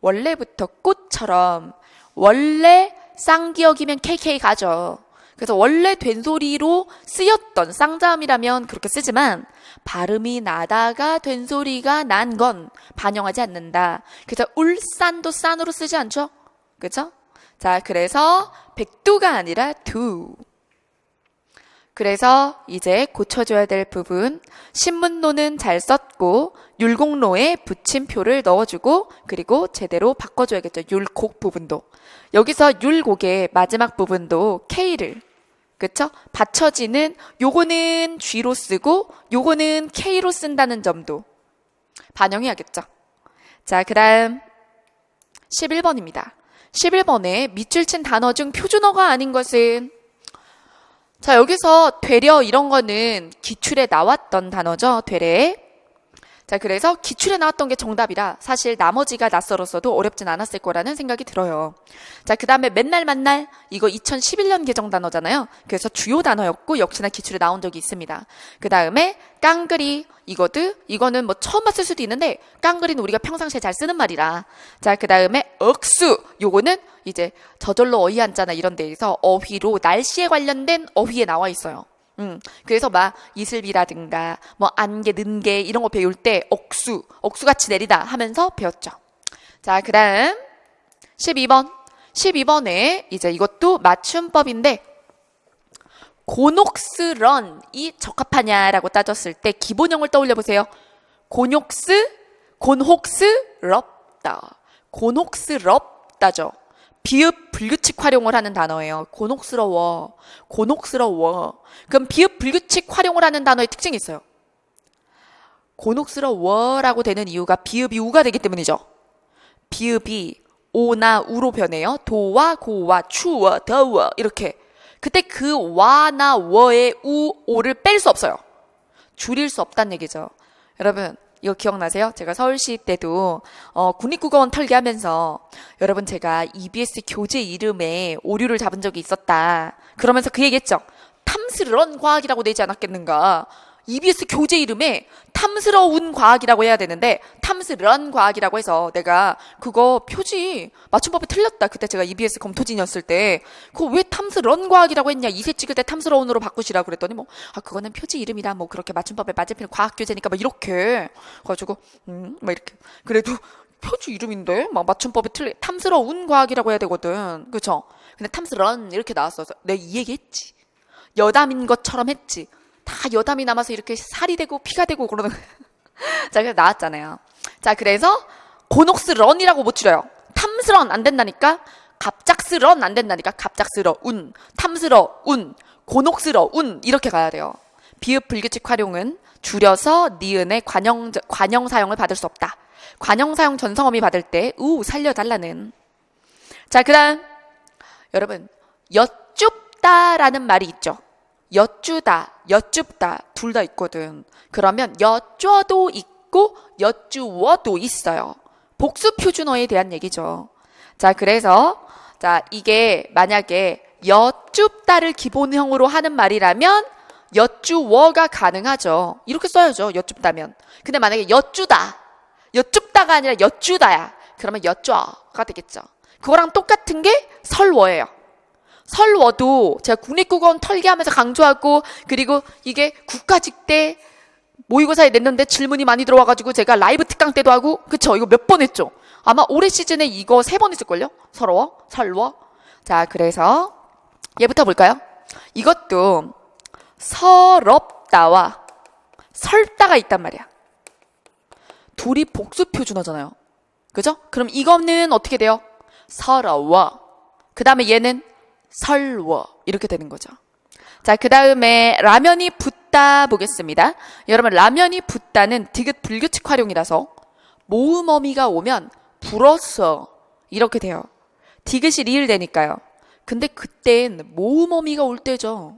원래부터 꽃처럼 원래 쌍기역이면 KK 가죠. 그래서 원래 된소리로 쓰였던 쌍자음이라면 그렇게 쓰지만 발음이 나다가 된소리가 난 건 반영하지 않는다. 그래서 울산도 싼으로 쓰지 않죠? 그죠? 자, 그래서 백두가 아니라 두. 그래서 이제 고쳐줘야 될 부분, 신문로는 잘 썼고 율곡로에 붙임표를 넣어주고 그리고 제대로 바꿔줘야겠죠. 율곡 부분도. 여기서 율곡의 마지막 부분도 K를, 그쵸? 받쳐지는 요거는 G로 쓰고 요거는 K로 쓴다는 점도 반영해야겠죠. 자, 그 다음 11번입니다. 11번에 밑줄 친 단어 중 표준어가 아닌 것은, 자, 여기서 되려 이런 거는 기출에 나왔던 단어죠. 되래. 자, 그래서 기출에 나왔던 게 정답이라 사실 나머지가 낯설었어도 어렵진 않았을 거라는 생각이 들어요. 자, 그 다음에 맨날 만날, 이거 2011년 개정 단어잖아요. 그래서 주요 단어였고 역시나 기출에 나온 적이 있습니다. 그 다음에 깡그리, 이거는 뭐 처음 봤을 수도 있는데 깡그리는 우리가 평상시에 잘 쓰는 말이라. 자, 그 다음에 억수, 요거는 이제 저절로 어휘 한자나 이런 데에서 어휘로 날씨에 관련된 어휘에 나와 있어요. 그래서 막 이슬비라든가 뭐 안개, 는개 이런 거 배울 때 억수같이 내리다 하면서 배웠죠. 자, 그 다음 12번에 이제 이것도 맞춤법인데 곤혹스런이 적합하냐라고 따졌을 때 기본형을 떠올려 보세요. 곤혹스럽다. 곤혹스럽다죠. 비읍 불규칙 활용을 하는 단어예요. 곤혹스러워. 그럼 비읍 불규칙 활용을 하는 단어의 특징이 있어요. 곤혹스러워라고 되는 이유가 비읍이 우가 되기 때문이죠. 비읍이 오나 우로 변해요. 도와 고와 추워 더워 이렇게. 그때 그 와나 워의 우, 오를 뺄 수 없어요. 줄일 수 없다는 얘기죠. 여러분, 이거 기억나세요? 제가 서울시 때도 국립국어원 털기하면서 여러분 제가 EBS 교재 이름에 오류를 잡은 적이 있었다. 그러면서 그 얘기했죠. 탐스런 과학이라고 내지 않았겠는가. EBS 교재 이름에 탐스러운 과학이라고 해야 되는데 탐스런 과학이라고 해서 내가 그거 표지 맞춤법이 틀렸다. 그때 제가 EBS 검토진이었을 때 그거 왜 탐스런 과학이라고 했냐. 이세 찍을 때 탐스러운으로 바꾸시라 그랬더니 그거는 표지 이름이라 그렇게 맞춤법에 맞을 필요 과학 교재니까 이렇게 가지고 이렇게 그래도 표지 이름인데 맞춤법이 틀려 탐스러운 과학이라고 해야 되거든. 그쵸? 근데 탐스런 이렇게 나왔어서 내가 이 얘기했지. 여담인 것처럼 했지. 다 여담이 남아서 이렇게 살이 되고 피가 되고 그러는 자, 그래서 나왔잖아요. 자, 그래서 곤혹스런이라고 못 줄여요. 탐스런 안 된다니까. 갑작스런 안 된다니까. 갑작스러운, 탐스러운, 곤혹스러운 이렇게 가야 돼요. 비읍 불규칙 활용은 줄여서 니은의 관형 사용을 받을 수 없다. 관형 사용 전성어미 받을 때 살려달라는. 자, 그 다음 여러분 여쭙다라는 말이 있죠. 여쭈다, 여쭙다 둘 다 있거든. 그러면 여쭈어도 있고 여쭈어도 있어요. 복수 표준어에 대한 얘기죠. 자, 그래서 이게 만약에 여쭙다를 기본형으로 하는 말이라면 여쭈어가 가능하죠. 이렇게 써야죠. 여쭙다면. 근데 만약에 여쭙다가 아니라 여쭈다야. 그러면 여쭈어가 되겠죠. 그거랑 똑같은 게 설워예요. 설워도 제가 국립국어원 털기하면서 강조하고 그리고 이게 국가직대 모의고사에 냈는데 질문이 많이 들어와가지고 제가 라이브 특강 때도 하고 그쵸? 이거 몇 번 했죠? 아마 올해 시즌에 이거 3번 했을걸요? 설워. 자, 그래서 얘부터 볼까요? 이것도 서럽다와 설다가 있단 말이야. 둘이 복수 표준어잖아요. 그죠? 그럼 이거는 어떻게 돼요? 서러워. 그 다음에 얘는 설워 이렇게 되는 거죠. 자, 그 다음에 라면이 붓다 보겠습니다. 여러분 라면이 붓다는 디귿 불규칙 활용이라서 모음 어미가 오면 불었어 이렇게 돼요. 디귿이 리을 되니까요. 근데 그땐 모음 어미가 올 때죠.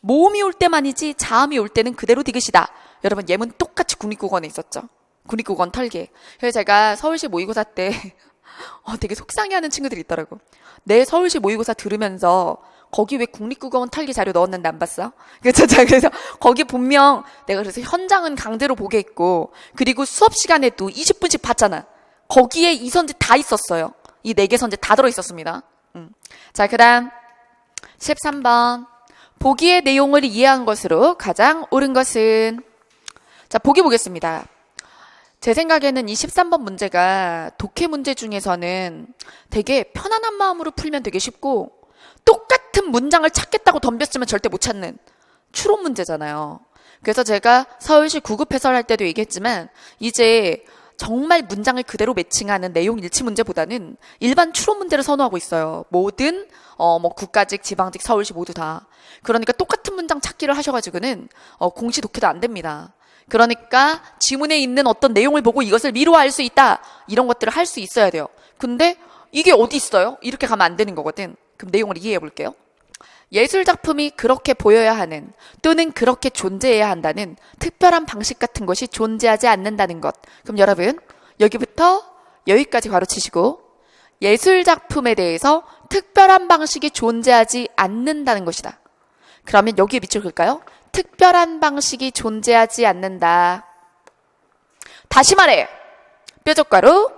모음이 올 때만이지 자음이 올 때는 그대로 디귿이다. 여러분 예문 똑같이 국립국어원에 있었죠. 국립국어원 털기. 그래서 제가 서울시 모의고사 때 되게 속상해하는 친구들이 있더라고. 내 서울시 모의고사 들으면서 거기 왜 국립국어원 탈기 자료 넣었는데 안 봤어? 그쵸? 자, 그래서 거기 분명 내가 그래서 현장은 강제로 보게 했고, 그리고 수업 시간에도 20분씩 봤잖아. 거기에 이 선지 다 있었어요. 이 4개 선지 다 들어있었습니다. 자, 그 다음 13번. 보기의 내용을 이해한 것으로 가장 옳은 것은? 자, 보기 보겠습니다. 제 생각에는 이 13번 문제가 독해 문제 중에서는 되게 편안한 마음으로 풀면 되게 쉽고, 똑같은 문장을 찾겠다고 덤볐으면 절대 못 찾는 추론 문제잖아요. 그래서 제가 서울시 구급 해설할 때도 얘기했지만, 이제 정말 문장을 그대로 매칭하는 내용 일치 문제보다는 일반 추론 문제를 선호하고 있어요. 모든 국가직, 지방직, 서울시 모두 다. 그러니까 똑같은 문장 찾기를 하셔가지고는 공시 독해도 안 됩니다. 그러니까 지문에 있는 어떤 내용을 보고 이것을 미로할 수 있다, 이런 것들을 할 수 있어야 돼요. 근데 이게 어디 있어요? 이렇게 가면 안 되는 거거든. 그럼 내용을 이해해 볼게요. 예술작품이 그렇게 보여야 하는, 또는 그렇게 존재해야 한다는 특별한 방식 같은 것이 존재하지 않는다는 것. 그럼 여러분, 여기부터 여기까지 가로치시고, 예술작품에 대해서 특별한 방식이 존재하지 않는다는 것이다. 그러면 여기에 밑줄 그을까요? 특별한 방식이 존재하지 않는다. 다시 말해. 뾰족가루.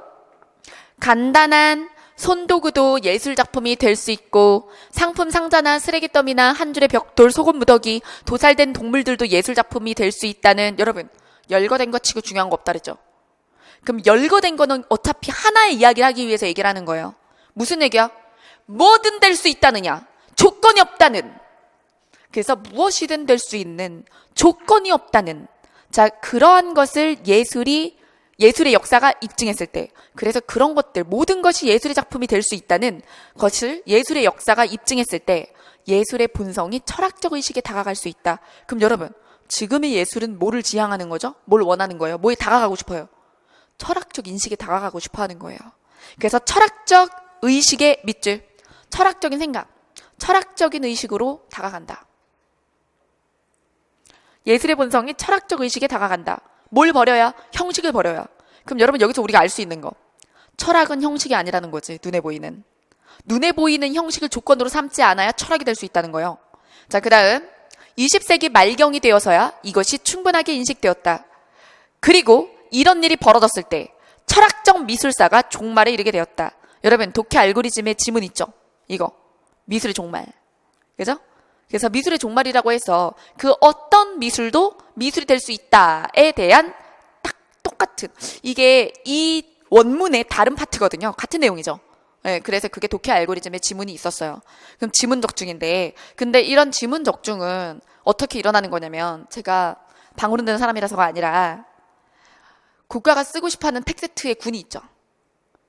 간단한 손도구도 예술작품이 될 수 있고, 상품 상자나 쓰레기 더미나 한 줄의 벽돌, 속옷 무더기, 도살된 동물들도 예술작품이 될 수 있다는, 여러분, 열거된 것 치고 중요한 거 없다 그랬죠? 그럼 열거된 거는 어차피 하나의 이야기를 하기 위해서 얘기를 하는 거예요. 무슨 얘기야? 뭐든 될 수 있다느냐? 조건이 없다는. 그래서 무엇이든 될 수 있는 조건이 없다는. 자, 그러한 것을 예술의 역사가 입증했을 때, 그래서 그런 것들, 모든 것이 예술의 작품이 될 수 있다는 것을 예술의 역사가 입증했을 때 예술의 본성이 철학적 의식에 다가갈 수 있다. 그럼 여러분, 지금의 예술은 뭐를 지향하는 거죠? 뭘 원하는 거예요? 뭐에 다가가고 싶어요? 철학적 인식에 다가가고 싶어 하는 거예요. 그래서 철학적 의식의 밑줄, 철학적인 생각, 철학적인 의식으로 다가간다. 예술의 본성이 철학적 의식에 다가간다. 뭘 버려야? 형식을 버려야. 그럼 여러분, 여기서 우리가 알 수 있는 거, 철학은 형식이 아니라는 거지. 눈에 보이는 형식을 조건으로 삼지 않아야 철학이 될 수 있다는 거예요. 자, 그 다음 20세기 말경이 되어서야 이것이 충분하게 인식되었다. 그리고 이런 일이 벌어졌을 때 철학적 미술사가 종말에 이르게 되었다. 여러분, 독해 알고리즘의 지문 있죠? 이거 미술의 종말, 그죠? 그래서 미술의 종말이라고 해서 그 어떤 미술도 미술이 될 수 있다에 대한 딱 똑같은, 이게 이 원문의 다른 파트거든요. 같은 내용이죠. 네, 그래서 그게 독해 알고리즘의 지문이 있었어요. 그럼 지문 적중인데, 근데 이런 지문 적중은 어떻게 일어나는 거냐면, 제가 방으로 드는 사람이라서가 아니라 국가가 쓰고 싶어하는 텍스트의 군이 있죠.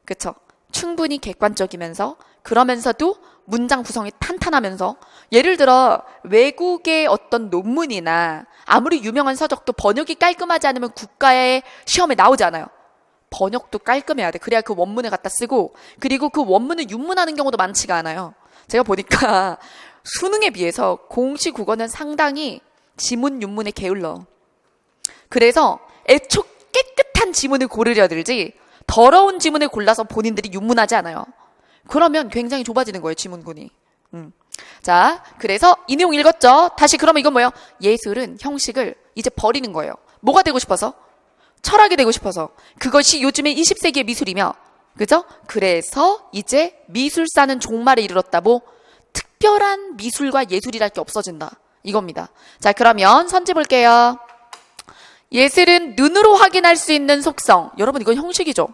그쵸? 충분히 객관적이면서, 그러면서도 문장 구성이 탄탄하면서, 예를 들어 외국의 어떤 논문이나 아무리 유명한 서적도 번역이 깔끔하지 않으면 국가의 시험에 나오지 않아요. 번역도 깔끔해야 돼. 그래야 그 원문을 갖다 쓰고, 그리고 그 원문을 윤문하는 경우도 많지가 않아요. 제가 보니까 수능에 비해서 공시 국어는 상당히 지문 윤문에 게을러. 그래서 애초 깨끗한 지문을 고르려 들지 더러운 지문을 골라서 본인들이 윤문하지 않아요. 그러면 굉장히 좁아지는 거예요, 지문군이. 자, 그래서 이 내용 읽었죠? 다시 그러면 이건 뭐예요? 예술은 형식을 이제 버리는 거예요. 뭐가 되고 싶어서? 철학이 되고 싶어서. 그것이 요즘의 20세기의 미술이며, 그죠? 그래서 이제 미술사는 종말에 이르렀다고, 특별한 미술과 예술이랄 게 없어진다, 이겁니다. 자, 그러면 선지 볼게요. 예술은 눈으로 확인할 수 있는 속성. 여러분, 이건 형식이죠?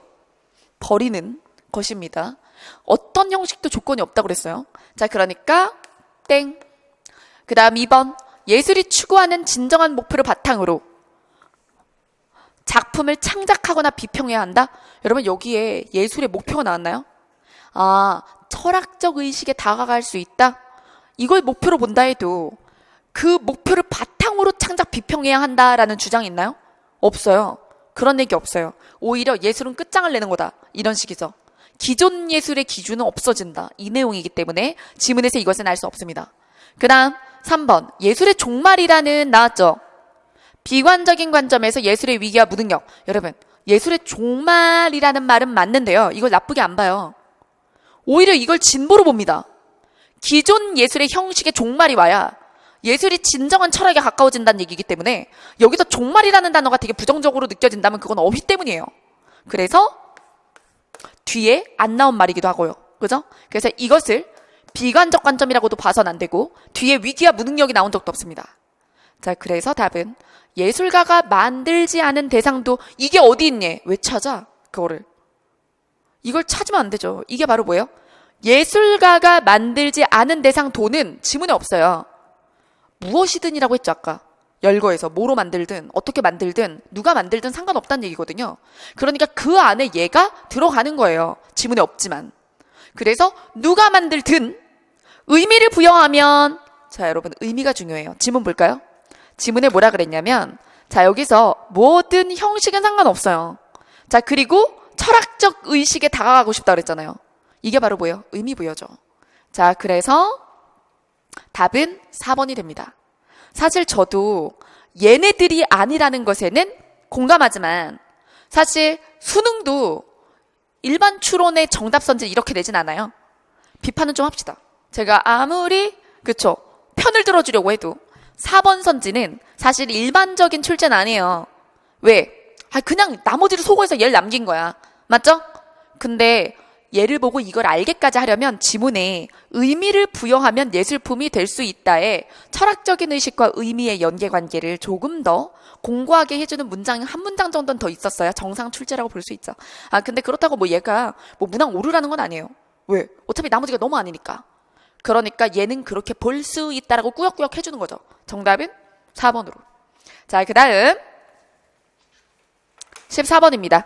버리는 것입니다. 어떤 형식도 조건이 없다고 그랬어요. 자, 그러니까 땡. 그 다음 2번. 예술이 추구하는 진정한 목표를 바탕으로 작품을 창작하거나 비평해야 한다. 여러분, 여기에 예술의 목표가 나왔나요? 아, 철학적 의식에 다가갈 수 있다. 이걸 목표로 본다 해도 그 목표를 바탕으로 창작 비평해야 한다라는 주장이 있나요? 없어요. 그런 얘기 없어요. 오히려 예술은 끝장을 내는 거다, 이런 식이죠. 기존 예술의 기준은 없어진다, 이 내용이기 때문에 지문에서 이것은 알 수 없습니다. 그 다음 3번. 예술의 종말이라는 나왔죠. 비관적인 관점에서 예술의 위기와 무능력. 여러분, 예술의 종말이라는 말은 맞는데요, 이걸 나쁘게 안 봐요. 오히려 이걸 진보로 봅니다. 기존 예술의 형식의 종말이 와야 예술이 진정한 철학에 가까워진다는 얘기이기 때문에 여기서 종말이라는 단어가 되게 부정적으로 느껴진다면 그건 어휘 때문이에요. 그래서 뒤에 안 나온 말이기도 하고요. 그죠? 그래서 이것을 비관적 관점이라고도 봐서는 안 되고 뒤에 위기와 무능력이 나온 적도 없습니다. 자, 그래서 답은 예술가가 만들지 않은 대상도 이게 어디 있니? 왜 찾아? 그거를. 이걸 찾으면 안 되죠. 이게 바로 뭐예요? 예술가가 만들지 않은 대상 도는 지문에 없어요. 무엇이든이라고 했죠, 아까. 열거해서 뭐로 만들든 어떻게 만들든 누가 만들든 상관없다는 얘기거든요. 그러니까 그 안에 얘가 들어가는 거예요. 지문에 없지만. 그래서 누가 만들든 의미를 부여하면, 자, 여러분 의미가 중요해요. 지문 볼까요? 지문에 뭐라 그랬냐면, 자, 여기서 모든 형식은 상관없어요. 자, 그리고 철학적 의식에 다가가고 싶다 그랬잖아요. 이게 바로 뭐예요? 의미 부여죠. 자, 그래서 답은 4번이 됩니다. 사실 저도 얘네들이 아니라는 것에는 공감하지만 사실 수능도 일반 추론의 정답 선지 이렇게 내진 않아요. 비판은 좀 합시다. 제가 아무리 그쵸 편을 들어주려고 해도 4번 선지는 사실 일반적인 출제는 아니에요. 왜? 그냥 나머지를 소거해서 얘를 남긴 거야. 맞죠? 근데 얘를 보고 이걸 알게까지 하려면 지문에 의미를 부여하면 예술품이 될 수 있다에 철학적인 의식과 의미의 연계관계를 조금 더 공고하게 해주는 문장이 한 문장 정도는 더 있었어야 정상 출제라고 볼 수 있죠. 근데 그렇다고 뭐 얘가 뭐 문항 오르라는 건 아니에요. 왜? 어차피 나머지가 너무 아니니까. 그러니까 얘는 그렇게 볼 수 있다라고 꾸역꾸역 해주는 거죠. 정답은 4번으로. 자, 그 다음 14번입니다.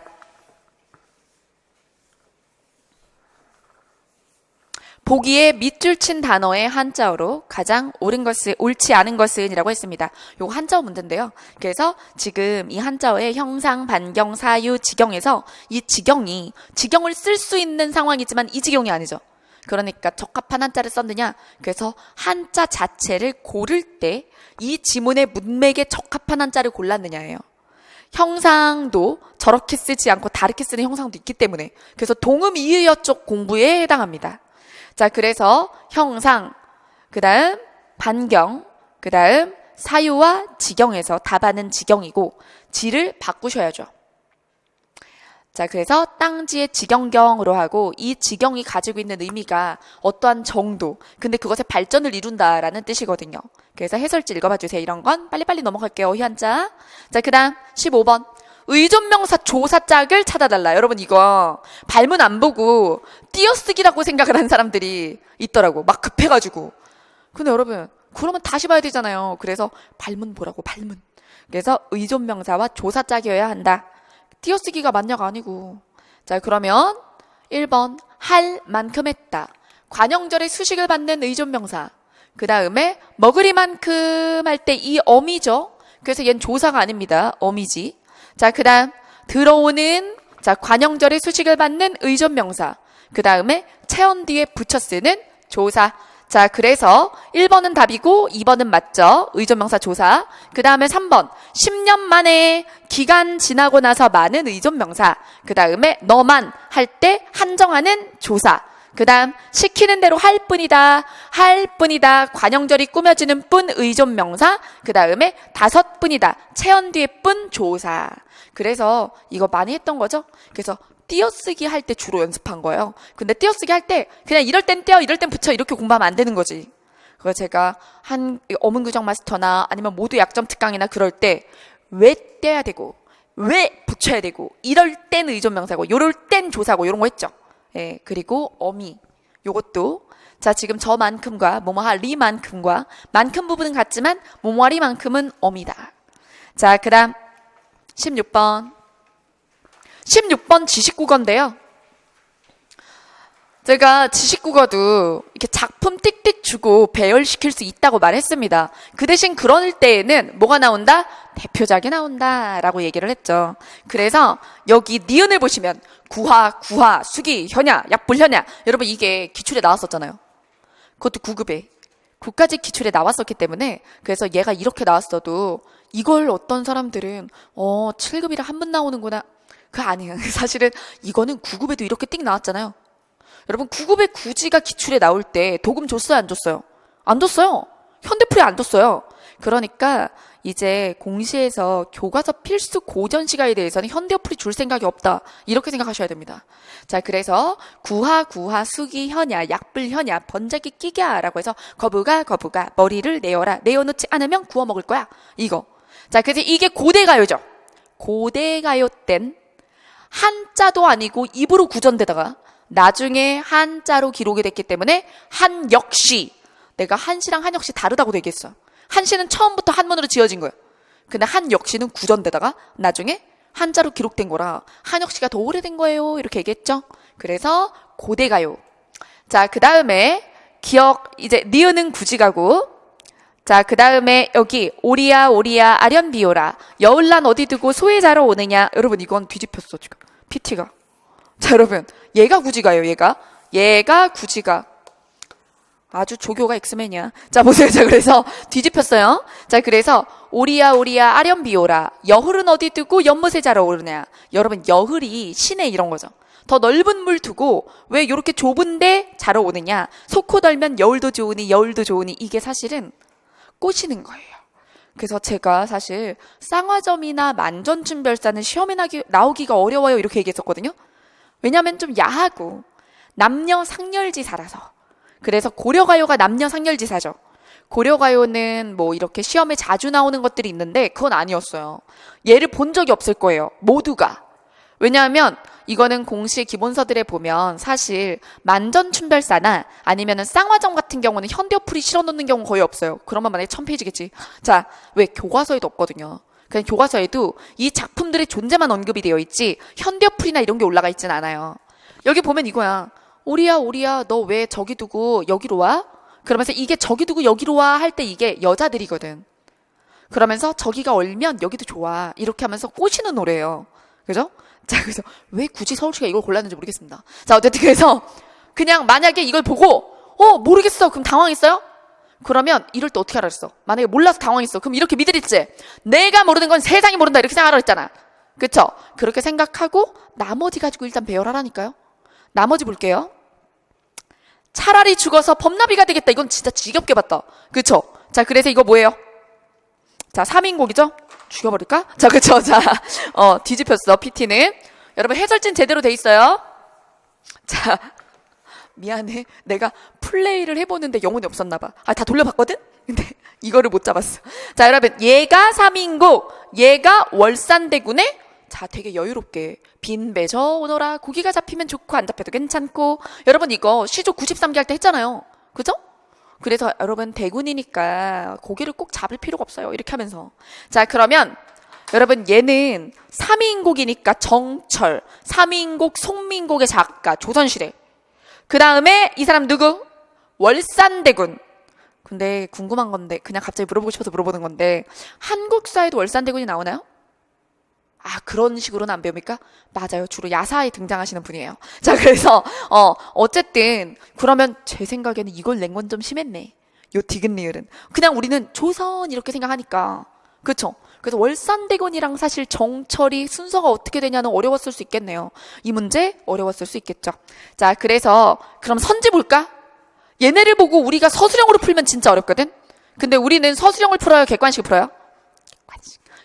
보기에 밑줄 친 단어의 한자어로 가장 옳은 것은, 옳지 않은 것은 이라고 했습니다. 요거 한자어 문제인데요. 그래서 지금 이 한자어의 형상, 반경, 사유, 지경에서 이 지경을 쓸 수 있는 상황이지만 이 지경이 아니죠. 그러니까 적합한 한자를 썼느냐. 그래서 한자 자체를 고를 때 이 지문의 문맥에 적합한 한자를 골랐느냐예요. 형상도 저렇게 쓰지 않고 다르게 쓰는 형상도 있기 때문에 그래서 동음 이의어 쪽 공부에 해당합니다. 자, 그래서 형상, 그 다음 반경, 그 다음 사유와 지경에서 답안은 지경이고 지를 바꾸셔야죠. 자, 그래서 땅지의 지경경으로 하고 이 지경이 가지고 있는 의미가 어떠한 정도, 근데 그것의 발전을 이룬다라는 뜻이거든요. 그래서 해설지 읽어봐 주세요. 이런 건 빨리빨리 넘어갈게요. 어휘한자. 자, 그 다음 15번. 의존명사 조사짝을 찾아달라. 여러분 이거 발문 안 보고 띄어쓰기라고 생각을 한 사람들이 있더라고. 막 급해가지고. 근데 여러분 그러면 다시 봐야 되잖아요. 그래서 발문 보라고, 발문. 그래서 의존명사와 조사짝이어야 한다. 띄어쓰기가 맞냐가 아니고. 자, 그러면 1번 할 만큼 했다. 관형절의 수식을 받는 의존명사. 그 다음에 먹으리만큼 할 때 이 어미죠. 그래서 얘는 조사가 아닙니다. 어미지. 자, 그 다음 들어오는, 자, 관형절의 수식을 받는 의존명사. 그 다음에 체언 뒤에 붙여 쓰는 조사. 자, 그래서 1번은 답이고 2번은 맞죠. 의존명사 조사. 그 다음에 3번 10년 만에 기간 지나고 나서 많은 의존명사. 그 다음에 너만 할 때 한정하는 조사. 그 다음 시키는 대로 할 뿐이다. 할 뿐이다. 관형절이 꾸며지는 뿐 의존명사. 그 다음에 5뿐이다. 체언 뒤에 뿐 조사. 그래서 이거 많이 했던 거죠. 그래서 띄어쓰기 할 때 주로 연습한 거예요. 근데 띄어쓰기 할 때 그냥 이럴 땐 떼어 이럴 땐 붙여 이렇게 공부하면 안 되는 거지. 그래서 제가 한 어문규정 마스터나 아니면 모두 약점 특강이나 그럴 때 왜 떼야 되고 왜 붙여야 되고 이럴 땐 의존명사고 요럴 땐 조사고 요런 거 했죠. 예, 그리고 어미 요것도 자, 지금 저만큼과 뭐뭐하리만큼과 만큼 부분은 같지만 뭐뭐하리만큼은 어미다. 자, 그 다음 16번 지식국어인데요. 제가 지식국어도 이렇게 작품 띡띡 주고 배열시킬 수 있다고 말했습니다. 그 대신 그럴 때에는 뭐가 나온다? 대표작이 나온다 라고 얘기를 했죠. 그래서 여기 니은을 보시면 구하, 수기, 현야, 약불, 현야. 여러분 이게 기출에 나왔었잖아요. 그것도 9급에 9까지 기출에 나왔었기 때문에 그래서 얘가 이렇게 나왔어도 이걸 어떤 사람들은 7급이라 한 번 나오는구나. 그거 아니에요. 사실은 이거는 9급에도 이렇게 띡 나왔잖아요. 여러분, 구급의 구지가 기출에 나올 때 도금 줬어요, 안 줬어요? 안 줬어요. 현대풀이 안 줬어요. 그러니까 이제 공시에서 교과서 필수 고전 시가에 대해서는 현대어풀이 줄 생각이 없다. 이렇게 생각하셔야 됩니다. 자, 그래서 구하, 수기, 현야, 약불, 현야, 번자기 끼냐 라고 해서 거부가, 머리를 내어라. 내어놓지 않으면 구워 먹을 거야. 이거. 자, 그래서 이게 고대가요죠. 고대가요 땐 한자도 아니고 입으로 구전되다가 나중에 한자로 기록이 됐기 때문에 한 역시, 내가 한시랑 한 역시 다르다고 얘기했어. 한시는 처음부터 한문으로 지어진 거예요. 근데 한 역시는 구전되다가 나중에 한자로 기록된 거라 한 역시가 더 오래된 거예요. 이렇게 얘기했죠. 그래서 고대가요. 자, 그 다음에 이제 니은은 구지가고, 자, 그 다음에 여기 오리야 아련비오라 여울난 어디 두고 소에 자러 오느냐. 여러분, 이건 뒤집혔어 지금 PT가. 자, 여러분, 얘가 구지가요. 얘가 구지가. 아주 조교가 엑스맨이야. 자, 보세요. 자, 그래서 뒤집혔어요. 자, 그래서 오리야 아련비오라 여흘은 어디 두고 연못에 자러 오르냐. 여러분, 여흘이 시내 이런 거죠. 더 넓은 물 두고 왜 이렇게 좁은데 자러 오느냐. 소코 덜면 여울도 좋으니 이게 사실은 꼬시는 거예요. 그래서 제가 사실 쌍화점이나 만전춘별사는 시험에 나오기가 어려워요. 이렇게 얘기했었거든요. 왜냐하면 좀 야하고 남녀 상렬지사라서. 그래서 고려가요가 남녀 상렬지사죠. 고려가요는 뭐 이렇게 시험에 자주 나오는 것들이 있는데 그건 아니었어요. 얘를 본 적이 없을 거예요. 모두가. 왜냐하면 이거는 공시 기본서들에 보면 사실 만전춘별사나 아니면은 쌍화점 같은 경우는 현대어풀이 실어놓는 경우 거의 없어요. 그러면 만약에 1000페이지겠지. 자, 왜 교과서에도 없거든요. 그냥 교과서에도 이 작품들의 존재만 언급이 되어 있지 현대어풀이나 이런 게 올라가 있진 않아요. 여기 보면 이거야. 오리야 너 왜 저기 두고 여기로 와? 그러면서 이게 저기 두고 여기로 와 할 때 이게 여자들이거든. 그러면서 저기가 얼면 여기도 좋아. 이렇게 하면서 꼬시는 노래예요. 그죠? 자, 그래서 왜 굳이 서울시가 이걸 골랐는지 모르겠습니다. 자, 어쨌든 그래서 그냥 만약에 이걸 보고 모르겠어. 그럼 당황했어요? 그러면 이럴 때 어떻게 알았어? 만약에 몰라서 당황했어. 그럼 이렇게 믿으랬지. 내가 모르는 건 세상이 모른다. 이렇게 생각하라 했잖아. 그쵸? 그렇게 생각하고 나머지 가지고 일단 배열하라니까요. 나머지 볼게요. 차라리 죽어서 범나비가 되겠다. 이건 진짜 지겹게 봤다. 그쵸? 자, 그래서 이거 뭐예요? 자, 3인곡이죠? 죽여버릴까? 자, 그쵸? 자, 뒤집혔어, PT는. 여러분, 해설진 제대로 돼 있어요? 자, 미안해. 내가 플레이를 해보는데 영혼이 없었나봐. 다 돌려봤거든? 근데 이거를 못 잡았어. 자, 여러분, 얘가 3인곡, 얘가 월산대군의 자, 되게 여유롭게 빈배 저오너라 고기가 잡히면 좋고 안 잡혀도 괜찮고. 여러분, 이거 시조 93기 할 때 했잖아요. 그죠? 그래서 여러분, 대군이니까 고기를 꼭 잡을 필요가 없어요. 이렇게 하면서. 자, 그러면 여러분, 얘는 3인곡이니까 정철, 3인곡 송민곡의 작가 조선시대. 그 다음에 이 사람 누구? 월산대군. 근데 궁금한 건데 그냥 갑자기 물어보고 싶어서 물어보는 건데 한국사에도 월산대군이 나오나요? 그런 식으로는 안 배웁니까? 맞아요. 주로 야사에 등장하시는 분이에요. 자, 그래서 어쨌든 그러면 제 생각에는 이걸 낸 건 좀 심했네. 요 디귿리을은. 그냥 우리는 조선 이렇게 생각하니까. 그렇죠? 그래서 월산대군이랑 사실 정철이 순서가 어떻게 되냐는 어려웠을 수 있겠네요. 이 문제 어려웠을 수 있겠죠. 자, 그래서 그럼 선지 볼까? 얘네를 보고 우리가 서술형으로 풀면 진짜 어렵거든? 근데 우리는 서술형을 풀어요? 객관식을 풀어요?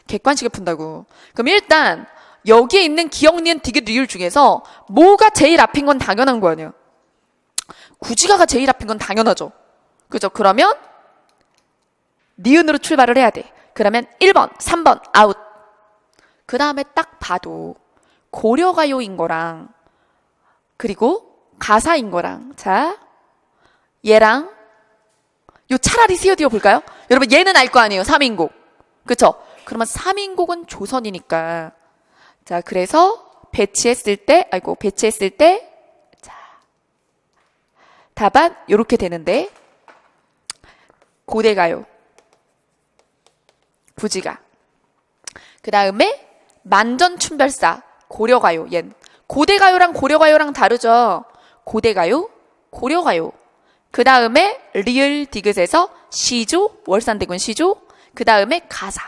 객관식을 푼다고. 그럼 일단 여기에 있는 기역, 니은, 디귿, 리을 중에서 뭐가 제일 앞인 건 당연한 거 아니에요. 구지가가 제일 앞인 건 당연하죠. 그죠? 그러면 니은으로 출발을 해야 돼. 그러면 1번, 3번 아웃. 그 다음에 딱 봐도 고려가요인 거랑 그리고 가사인 거랑 자 얘랑 요 차라리 쓰여띄워 볼까요? 여러분, 얘는 알 거 아니에요. 3인곡. 그쵸? 그러면 3인곡은 조선이니까. 자, 그래서 배치했을 때, 자, 답안 요렇게 되는데, 고대가요. 구지가. 그 다음에 만전춘별사, 고려가요, 얜. 고대가요랑 고려가요랑 다르죠? 고대가요, 고려가요. 그 다음에 리을 디귿에서 시조, 월산대군 시조, 그 다음에 가사.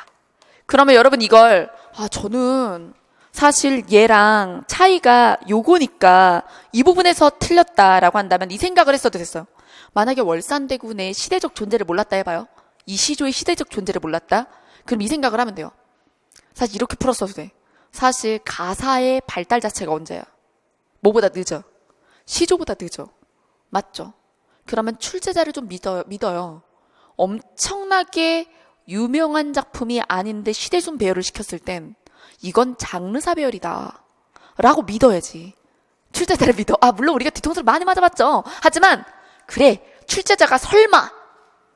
그러면 여러분 이걸 저는 사실 얘랑 차이가 요거니까 이 부분에서 틀렸다라고 한다면 이 생각을 했어도 됐어요. 만약에 월산대군의 시대적 존재를 몰랐다 해봐요. 이 시조의 시대적 존재를 몰랐다? 그럼 이 생각을 하면 돼요. 사실 이렇게 풀었어도 돼. 사실 가사의 발달 자체가 언제야? 뭐보다 늦어? 시조보다 늦어. 맞죠? 그러면 출제자를 좀 믿어요. 엄청나게 유명한 작품이 아닌데 시대순 배열을 시켰을 땐 이건 장르사 배열이다 라고 믿어야지. 출제자를 믿어. 물론 우리가 뒤통수를 많이 맞아봤죠. 하지만 그래, 출제자가 설마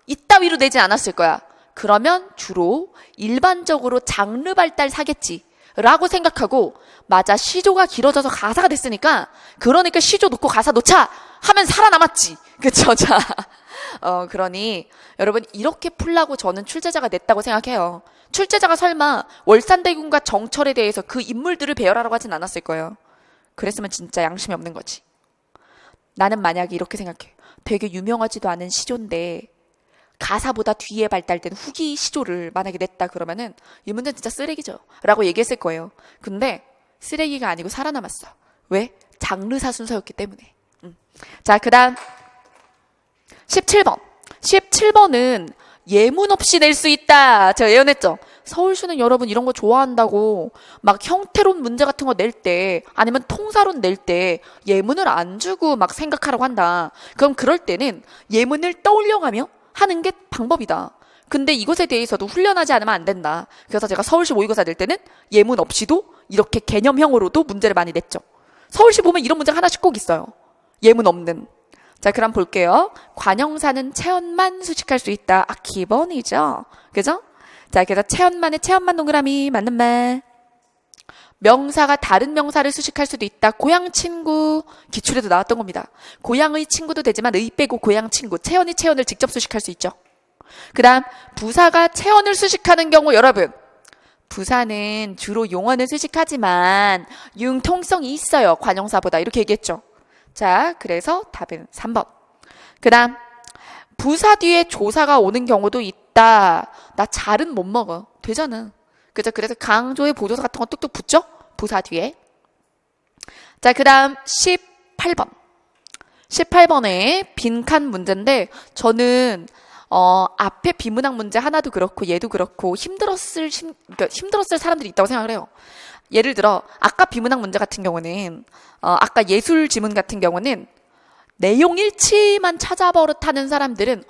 이따위로 내지 않았을 거야. 그러면 주로 일반적으로 장르 발달 사겠지 라고 생각하고, 맞아, 시조가 길어져서 가사가 됐으니까 그러니까 시조 놓고 가사 놓자 하면 살아남았지. 그쵸? 자, 그러니 여러분 이렇게 풀라고 저는 출제자가 냈다고 생각해요. 출제자가 설마 월산대군과 정철에 대해서 그 인물들을 배열하라고 하진 않았을 거예요. 그랬으면 진짜 양심이 없는 거지. 나는 만약에 이렇게 생각해. 되게 유명하지도 않은 시조인데 가사보다 뒤에 발달된 후기 시조를 만약에 냈다 그러면은 이 문제는 진짜 쓰레기죠 라고 얘기했을 거예요. 근데 쓰레기가 아니고 살아남았어. 왜? 장르사 순서였기 때문에. 자, 그 다음 17번. 17번은 예문 없이 낼 수 있다. 제가 예언했죠. 서울시는 여러분 이런 거 좋아한다고 막 형태론 문제 같은 거 낼 때, 아니면 통사론 낼 때 예문을 안 주고 막 생각하라고 한다. 그럼 그럴 때는 예문을 떠올려가며 하는 게 방법이다. 근데 이것에 대해서도 훈련하지 않으면 안 된다. 그래서 제가 서울시 모의고사 낼 때는 예문 없이도 이렇게 개념형으로도 문제를 많이 냈죠. 서울시 보면 이런 문제가 하나씩 꼭 있어요. 예문 없는. 자, 그럼 볼게요. 관형사는 체언만 수식할 수 있다. 기본이죠. 그죠? 자, 그래서 체언만의 체언만 동그라미 맞는 말. 명사가 다른 명사를 수식할 수도 있다. 고향 친구. 기출에도 나왔던 겁니다. 고향의 친구도 되지만 의 빼고 고향 친구. 체언이 체언을 직접 수식할 수 있죠. 그 다음 부사가 체언을 수식하는 경우, 여러분 부사는 주로 용언을 수식하지만 융통성이 있어요. 관형사보다. 이렇게 얘기했죠. 자, 그래서 답은 3번. 그 다음 부사 뒤에 조사가 오는 경우도 있다. 나 잘은 못 먹어. 되잖아. 그죠? 그래서 강조의 보조사 같은 거 뚝뚝 붙죠? 부사 뒤에. 자, 그 다음 18번. 18번에 빈칸 문제인데 저는 앞에 비문학 문제 하나도 그렇고 얘도 그렇고 힘들었을 사람들이 있다고 생각을 해요. 예를 들어 아까 비문학 문제 같은 경우는 아까 예술 지문 같은 경우는 내용 일치만 찾아버릇하는 사람들은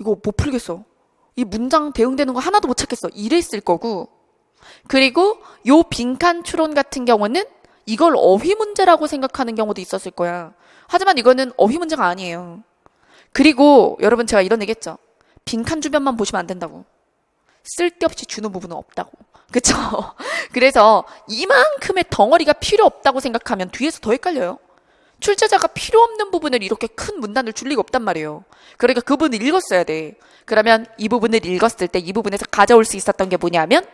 이거 못 풀겠어. 이 문장 대응되는 거 하나도 못 찾겠어. 이랬을 거고, 그리고 요 빈칸 추론 같은 경우는 이걸 어휘 문제라고 생각하는 경우도 있었을 거야. 하지만 이거는 어휘 문제가 아니에요. 그리고 여러분 제가 이런 얘기 했죠. 빈칸 주변만 보시면 안 된다고. 쓸데없이 주는 부분은 없다고. 그쵸? 그래서 이만큼의 덩어리가 필요 없다고 생각하면 뒤에서 더 헷갈려요. 출제자가 필요 없는 부분을 이렇게 큰 문단을 줄 리가 없단 말이에요. 그러니까 그 부분을 읽었어야 돼. 그러면 이 부분을 읽었을 때 이 부분에서 가져올 수 있었던 게 뭐냐면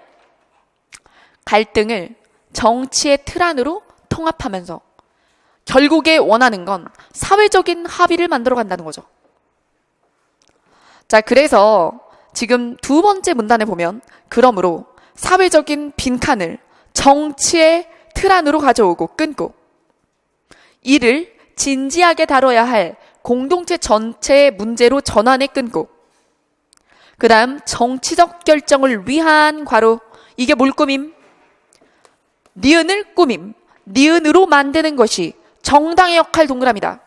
갈등을 정치의 틀 안으로 통합하면서 결국에 원하는 건 사회적인 합의를 만들어 간다는 거죠. 자, 그래서 지금 두 번째 문단에 보면 그러므로 사회적인 빈칸을 정치의 틀 안으로 가져오고 끊고 이를 진지하게 다뤄야 할 공동체 전체의 문제로 전환해 끊고, 그 다음 정치적 결정을 위한 괄호, 이게 뭘 꾸밈? 니은을 꾸밈. 니은으로 만드는 것이 정당의 역할 동그라미다.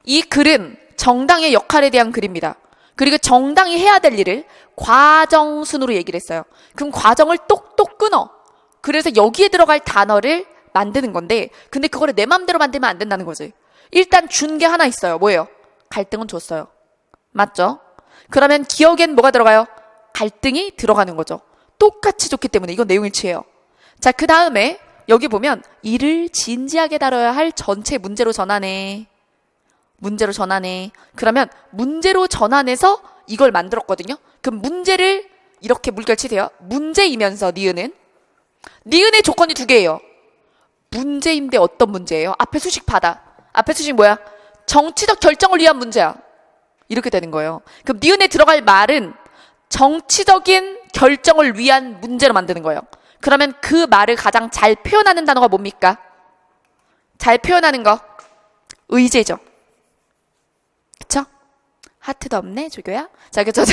이 글은 정당의 역할에 대한 글입니다. 그리고 정당이 해야 될 일을 과정순으로 얘기를 했어요. 그럼 과정을 똑똑 끊어. 그래서 여기에 들어갈 단어를 만드는 건데, 근데 그거를 내 맘대로 만들면 안 된다는 거지. 일단 준 게 하나 있어요. 뭐예요? 갈등은 줬어요. 맞죠? 그러면 기억엔 뭐가 들어가요? 갈등이 들어가는 거죠. 똑같이 줬기 때문에 이건 내용일치예요. 자, 그 다음에 여기 보면 이를 진지하게 다뤄야 할 전체 문제로 전환해. 문제로 전환해. 그러면 문제로 전환해서 이걸 만들었거든요. 그럼 문제를 이렇게 물결치세요. 문제이면서 니은은 니은의 조건이 두 개예요. 문제인데 어떤 문제예요? 앞에 수식 받아. 앞에 수식 뭐야? 정치적 결정을 위한 문제야. 이렇게 되는 거예요. 그럼 니은에 들어갈 말은 정치적인 결정을 위한 문제로 만드는 거예요. 그러면 그 말을 가장 잘 표현하는 단어가 뭡니까? 잘 표현하는 거. 의제죠. 그쵸? 하트도 없네, 조교야? 자, 그쵸.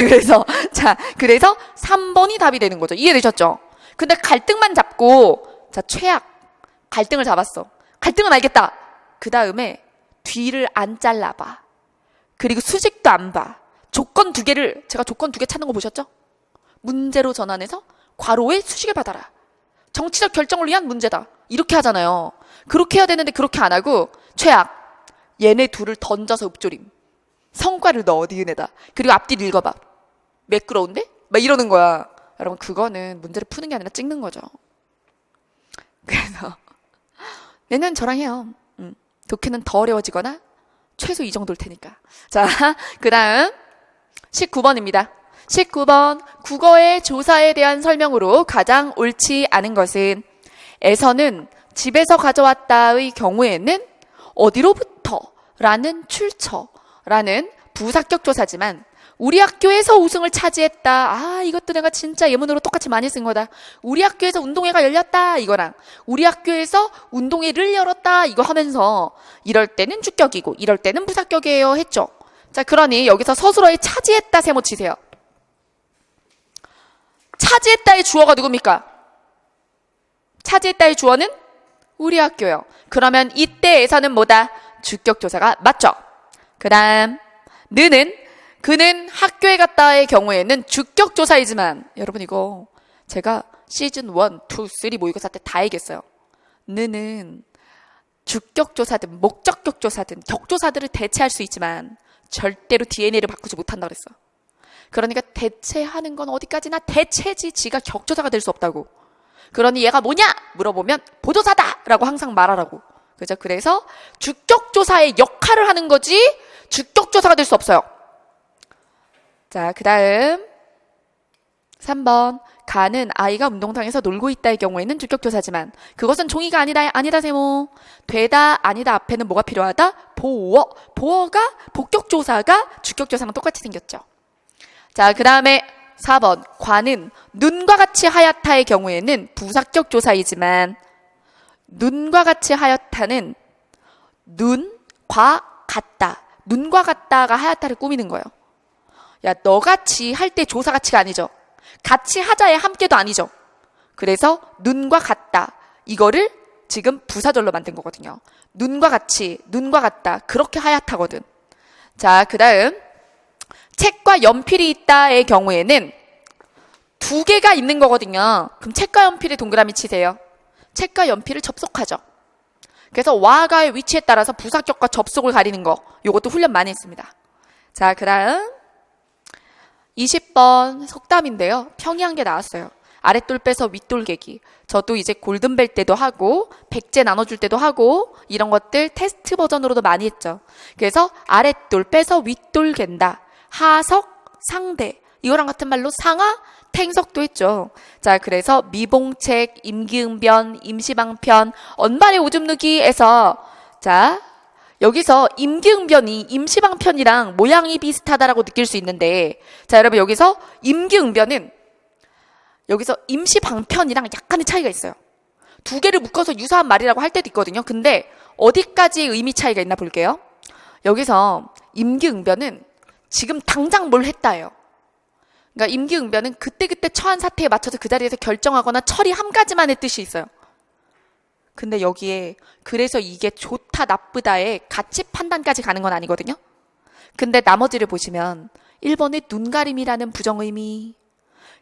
그래서 3번이 답이 되는 거죠. 이해되셨죠? 근데 갈등만 잡고, 자, 최악. 갈등을 잡았어. 갈등은 알겠다. 그 다음에 뒤를 안 잘라봐. 그리고 수직도 안 봐. 조건 2개를, 제가 조건 2개 찾는 거 보셨죠? 문제로 전환해서 괄호에 수식을 받아라. 정치적 결정을 위한 문제다. 이렇게 하잖아요. 그렇게 해야 되는데 그렇게 안 하고 최악. 얘네 둘을 던져서 읊조림. 성과를 넣어 니은에다. 그리고 앞뒤를 읽어봐. 매끄러운데? 막 이러는 거야. 여러분 그거는 문제를 푸는 게 아니라 찍는 거죠. 그래서 얘는 저랑 해요. 독해는 더 어려워지거나 최소 이 정도일 테니까. 자, 그 다음 19번입니다. 19번 국어의 조사에 대한 설명으로 가장 옳지 않은 것은 에서는 집에서 가져왔다의 경우에는 어디로부터 라는 출처라는 부사격 조사지만 우리 학교에서 우승을 차지했다. 이것도 내가 진짜 예문으로 똑같이 많이 쓴 거다. 우리 학교에서 운동회가 열렸다. 이거랑 우리 학교에서 운동회를 열었다. 이거 하면서 이럴 때는 주격이고 이럴 때는 부사격이에요 했죠. 자, 그러니 여기서 서술어에 차지했다 세모 치세요. 차지했다의 주어가 누굽니까? 차지했다의 주어는 우리 학교요. 그러면 이때에서는 뭐다? 주격조사가 맞죠? 그 다음 그는 학교에 갔다의 경우에는 주격조사이지만 여러분 이거 제가 시즌 1, 2, 3 모의고사 때 다 얘기했어요. 는 주격조사든 목적격조사든 격조사들을 대체할 수 있지만 절대로 DNA를 바꾸지 못한다 그랬어. 그러니까 대체하는 건 어디까지나 대체지 지가 격조사가 될 수 없다고. 그러니 얘가 뭐냐? 물어보면 보조사다! 라고 항상 말하라고. 그죠? 그래서 주격조사의 역할을 하는 거지 주격조사가 될 수 없어요. 자, 그 다음 3번 가는 아이가 운동장에서 놀고 있다의 경우에는 주격조사지만 그것은 종이가 아니다 세모. 되다 아니다 앞에는 뭐가 필요하다? 보어가 복격조사가 주격조사랑 똑같이 생겼죠. 자, 그 다음에 4번 과는 눈과 같이 하얗다의 경우에는 부사격 조사이지만 눈과 같이 하얗다는 눈과 같다. 눈과 같다가 하얗다를 꾸미는 거예요. 야, 너같이 할 때 조사 가치가 아니죠. 같이 하자의 함께도 아니죠. 그래서 눈과 같다. 이거를 지금 부사절로 만든 거거든요. 눈과 같이, 눈과 같다. 그렇게 하얗다거든. 자, 그 다음 책과 연필이 있다의 경우에는 2개가 있는 거거든요. 그럼 책과 연필에 동그라미 치세요. 책과 연필을 접속하죠. 그래서 와가의 위치에 따라서 부사격과 접속을 가리는 거. 요것도 훈련 많이 했습니다. 자, 그 다음 20번 속담인데요. 평이한 게 나왔어요. 아랫돌 빼서 윗돌 개기. 저도 이제 골든벨 때도 하고 백제 나눠줄 때도 하고 이런 것들 테스트 버전으로도 많이 했죠. 그래서 아랫돌 빼서 윗돌 갠다. 하석, 상대. 이거랑 같은 말로 상하, 탱석도 했죠. 자, 그래서 미봉책, 임기응변, 임시방편, 언발의 오줌 누기에서 자, 여기서 임기응변이 임시방편이랑 모양이 비슷하다라고 느낄 수 있는데 자, 여러분 여기서 임기응변은 여기서 임시방편이랑 약간의 차이가 있어요. 2개를 묶어서 유사한 말이라고 할 때도 있거든요. 근데 어디까지 의미 차이가 있나 볼게요. 여기서 임기응변은 지금 당장 뭘 했다예요. 그러니까 임기응변은 그때그때 처한 사태에 맞춰서 그 자리에서 결정하거나 처리 한 가지만의 뜻이 있어요. 근데 여기에 그래서 이게 좋다 나쁘다의 가치 판단까지 가는 건 아니거든요. 근데 나머지를 보시면 1번에 눈가림이라는 부정의미,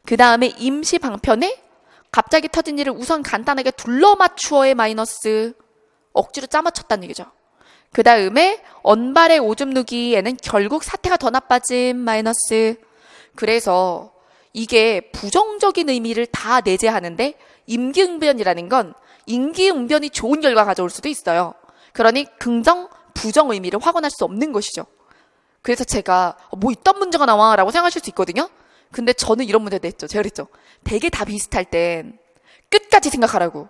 그 다음에 임시방편에 갑자기 터진 일을 우선 간단하게 둘러맞추어의 마이너스, 억지로 짜맞췄다는 얘기죠. 그 다음에 언발의 오줌 누기에는 결국 사태가 더 나빠짐 마이너스. 그래서 이게 부정적인 의미를 다 내재하는데 임기응변이라는 건 임기응변이 좋은 결과 가져올 수도 있어요. 그러니 긍정, 부정 의미를 확언할 수 없는 것이죠. 그래서 제가 뭐 이딴 문제가 나와 라고 생각하실 수 있거든요. 근데 저는 이런 문제 냈죠. 제가 그랬죠. 되게 다 비슷할 땐 끝까지 생각하라고.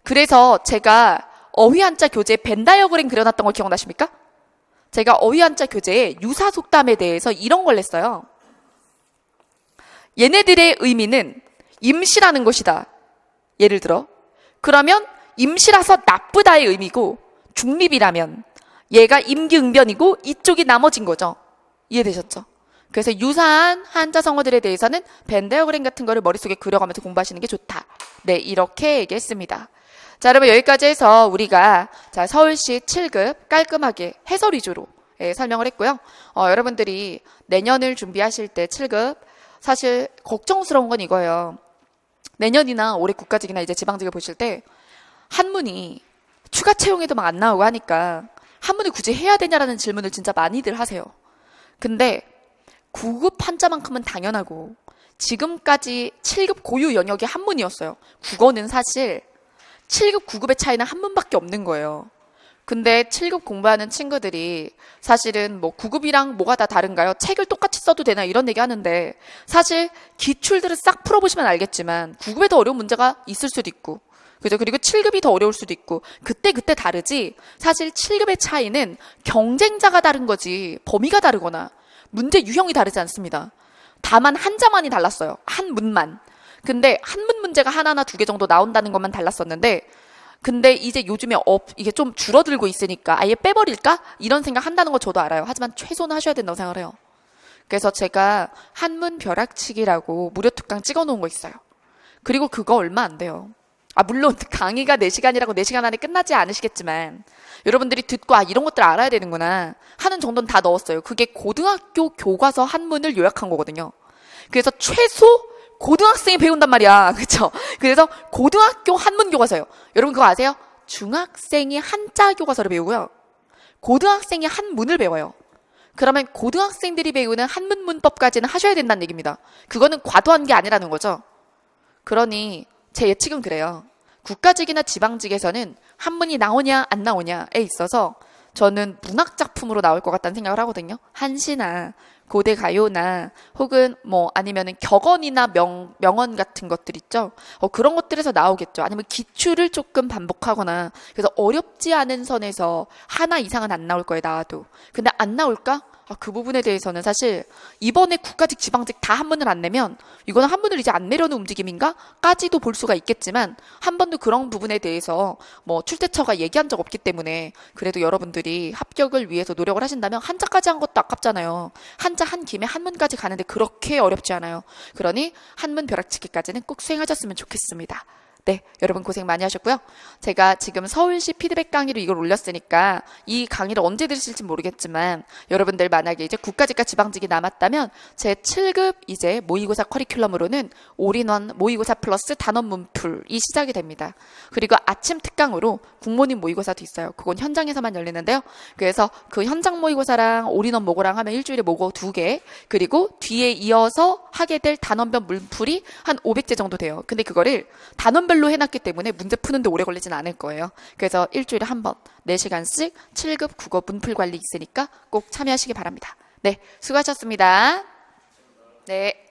그래서 제가 어휘한자 교재에 벤 다이어그램 그려놨던 거 기억나십니까? 제가 어휘한자 교재에 유사 속담에 대해서 이런 걸 냈어요. 얘네들의 의미는 임시라는 것이다. 예를 들어. 그러면 임시라서 나쁘다의 의미고 중립이라면 얘가 임기응변이고 이쪽이 나머진 거죠. 이해되셨죠? 그래서 유사한 한자 성어들에 대해서는 벤 다이어그램 같은 거를 머릿속에 그려가면서 공부하시는 게 좋다. 네, 이렇게 얘기했습니다. 자, 여러분 여기까지 해서 우리가 자, 서울시 7급 깔끔하게 해설 위주로 설명을 했고요. 여러분들이 내년을 준비하실 때 7급 사실 걱정스러운 건 이거예요. 내년이나 올해 국가직이나 이제 지방직을 보실 때 한문이 추가 채용에도 막 안 나오고 하니까 한문을 굳이 해야 되냐라는 질문을 진짜 많이들 하세요. 근데 9급 한자만큼은 당연하고 지금까지 7급 고유 영역이 한문이었어요. 국어는 사실 7급, 9급의 차이는 한문밖에 없는 거예요. 근데 7급 공부하는 친구들이 사실은 뭐 9급이랑 뭐가 다 다른가요? 책을 똑같이 써도 되나 이런 얘기 하는데 사실 기출들을 싹 풀어보시면 알겠지만 9급에 더 어려운 문제가 있을 수도 있고 그죠? 그리고 7급이 더 어려울 수도 있고 그때 다르지 사실 7급의 차이는 경쟁자가 다른 거지 범위가 다르거나 문제 유형이 다르지 않습니다. 다만 한자만이 달랐어요. 한 문만. 근데 한문 문제가 하나나 두 개 정도 나온다는 것만 달랐었는데 근데 이제 요즘에 이게 좀 줄어들고 있으니까 아예 빼버릴까? 이런 생각 한다는 거 저도 알아요. 하지만 최소는 하셔야 된다고 생각을 해요. 그래서 제가 한문 벼락치기라고 무료 특강 찍어놓은 거 있어요. 그리고 그거 얼마 안 돼요. 물론 강의가 4시간이라고 4시간 안에 끝나지 않으시겠지만 여러분들이 듣고 이런 것들 알아야 되는구나 하는 정도는 다 넣었어요. 그게 고등학교 교과서 한문을 요약한 거거든요. 그래서 최소 고등학생이 배운단 말이야. 그쵸? 그래서 고등학교 한문 교과서예요. 여러분 그거 아세요? 중학생이 한자 교과서를 배우고요. 고등학생이 한문을 배워요. 그러면 고등학생들이 배우는 한문 문법까지는 하셔야 된다는 얘기입니다. 그거는 과도한 게 아니라는 거죠. 그러니 제 예측은 그래요. 국가직이나 지방직에서는 한문이 나오냐 안 나오냐에 있어서 저는 문학 작품으로 나올 것 같다는 생각을 하거든요. 한시나 고대 가요나 혹은 뭐 아니면은 격언이나 명언 같은 것들 있죠. 그런 것들에서 나오겠죠. 아니면 기출을 조금 반복하거나 그래서 어렵지 않은 선에서 하나 이상은 안 나올 거예요. 나와도. 근데 안 나올까? 그 부분에 대해서는 사실 이번에 국가직 지방직 다 한문을 안 내면 이거는 한문을 이제 안 내려는 움직임인가? 까지도 볼 수가 있겠지만 한 번도 그런 부분에 대해서 뭐 출제처가 얘기한 적 없기 때문에 그래도 여러분들이 합격을 위해서 노력을 하신다면 한자까지 한 것도 아깝잖아요. 한자 한 김에 한문까지 가는데 그렇게 어렵지 않아요. 그러니 한문 벼락치기까지는 꼭 수행하셨으면 좋겠습니다. 네, 여러분 고생 많이 하셨고요. 제가 지금 서울시 피드백 강의로 이걸 올렸으니까 이 강의를 언제 들으실지 모르겠지만 여러분들 만약에 이제 국가직과 지방직이 남았다면 제 7급 이제 모의고사 커리큘럼으로는 올인원 모의고사 플러스 단원 문풀이 시작이 됩니다. 그리고 아침 특강으로 국모님 모의고사도 있어요. 그건 현장에서만 열리는데요. 그래서 그 현장 모의고사랑 올인원 모고랑 하면 일주일에 모고 2개 그리고 뒤에 이어서 하게 될 단원별 문풀이 한 500제 정도 돼요. 근데 그거를 단원별로 해놨기 때문에 문제 푸는데 오래 걸리진 않을 거예요. 그래서 일주일에 한 번 4시간씩 7급 국어 문풀 관리 있으니까 꼭 참여하시기 바랍니다. 네, 수고하셨습니다. 네.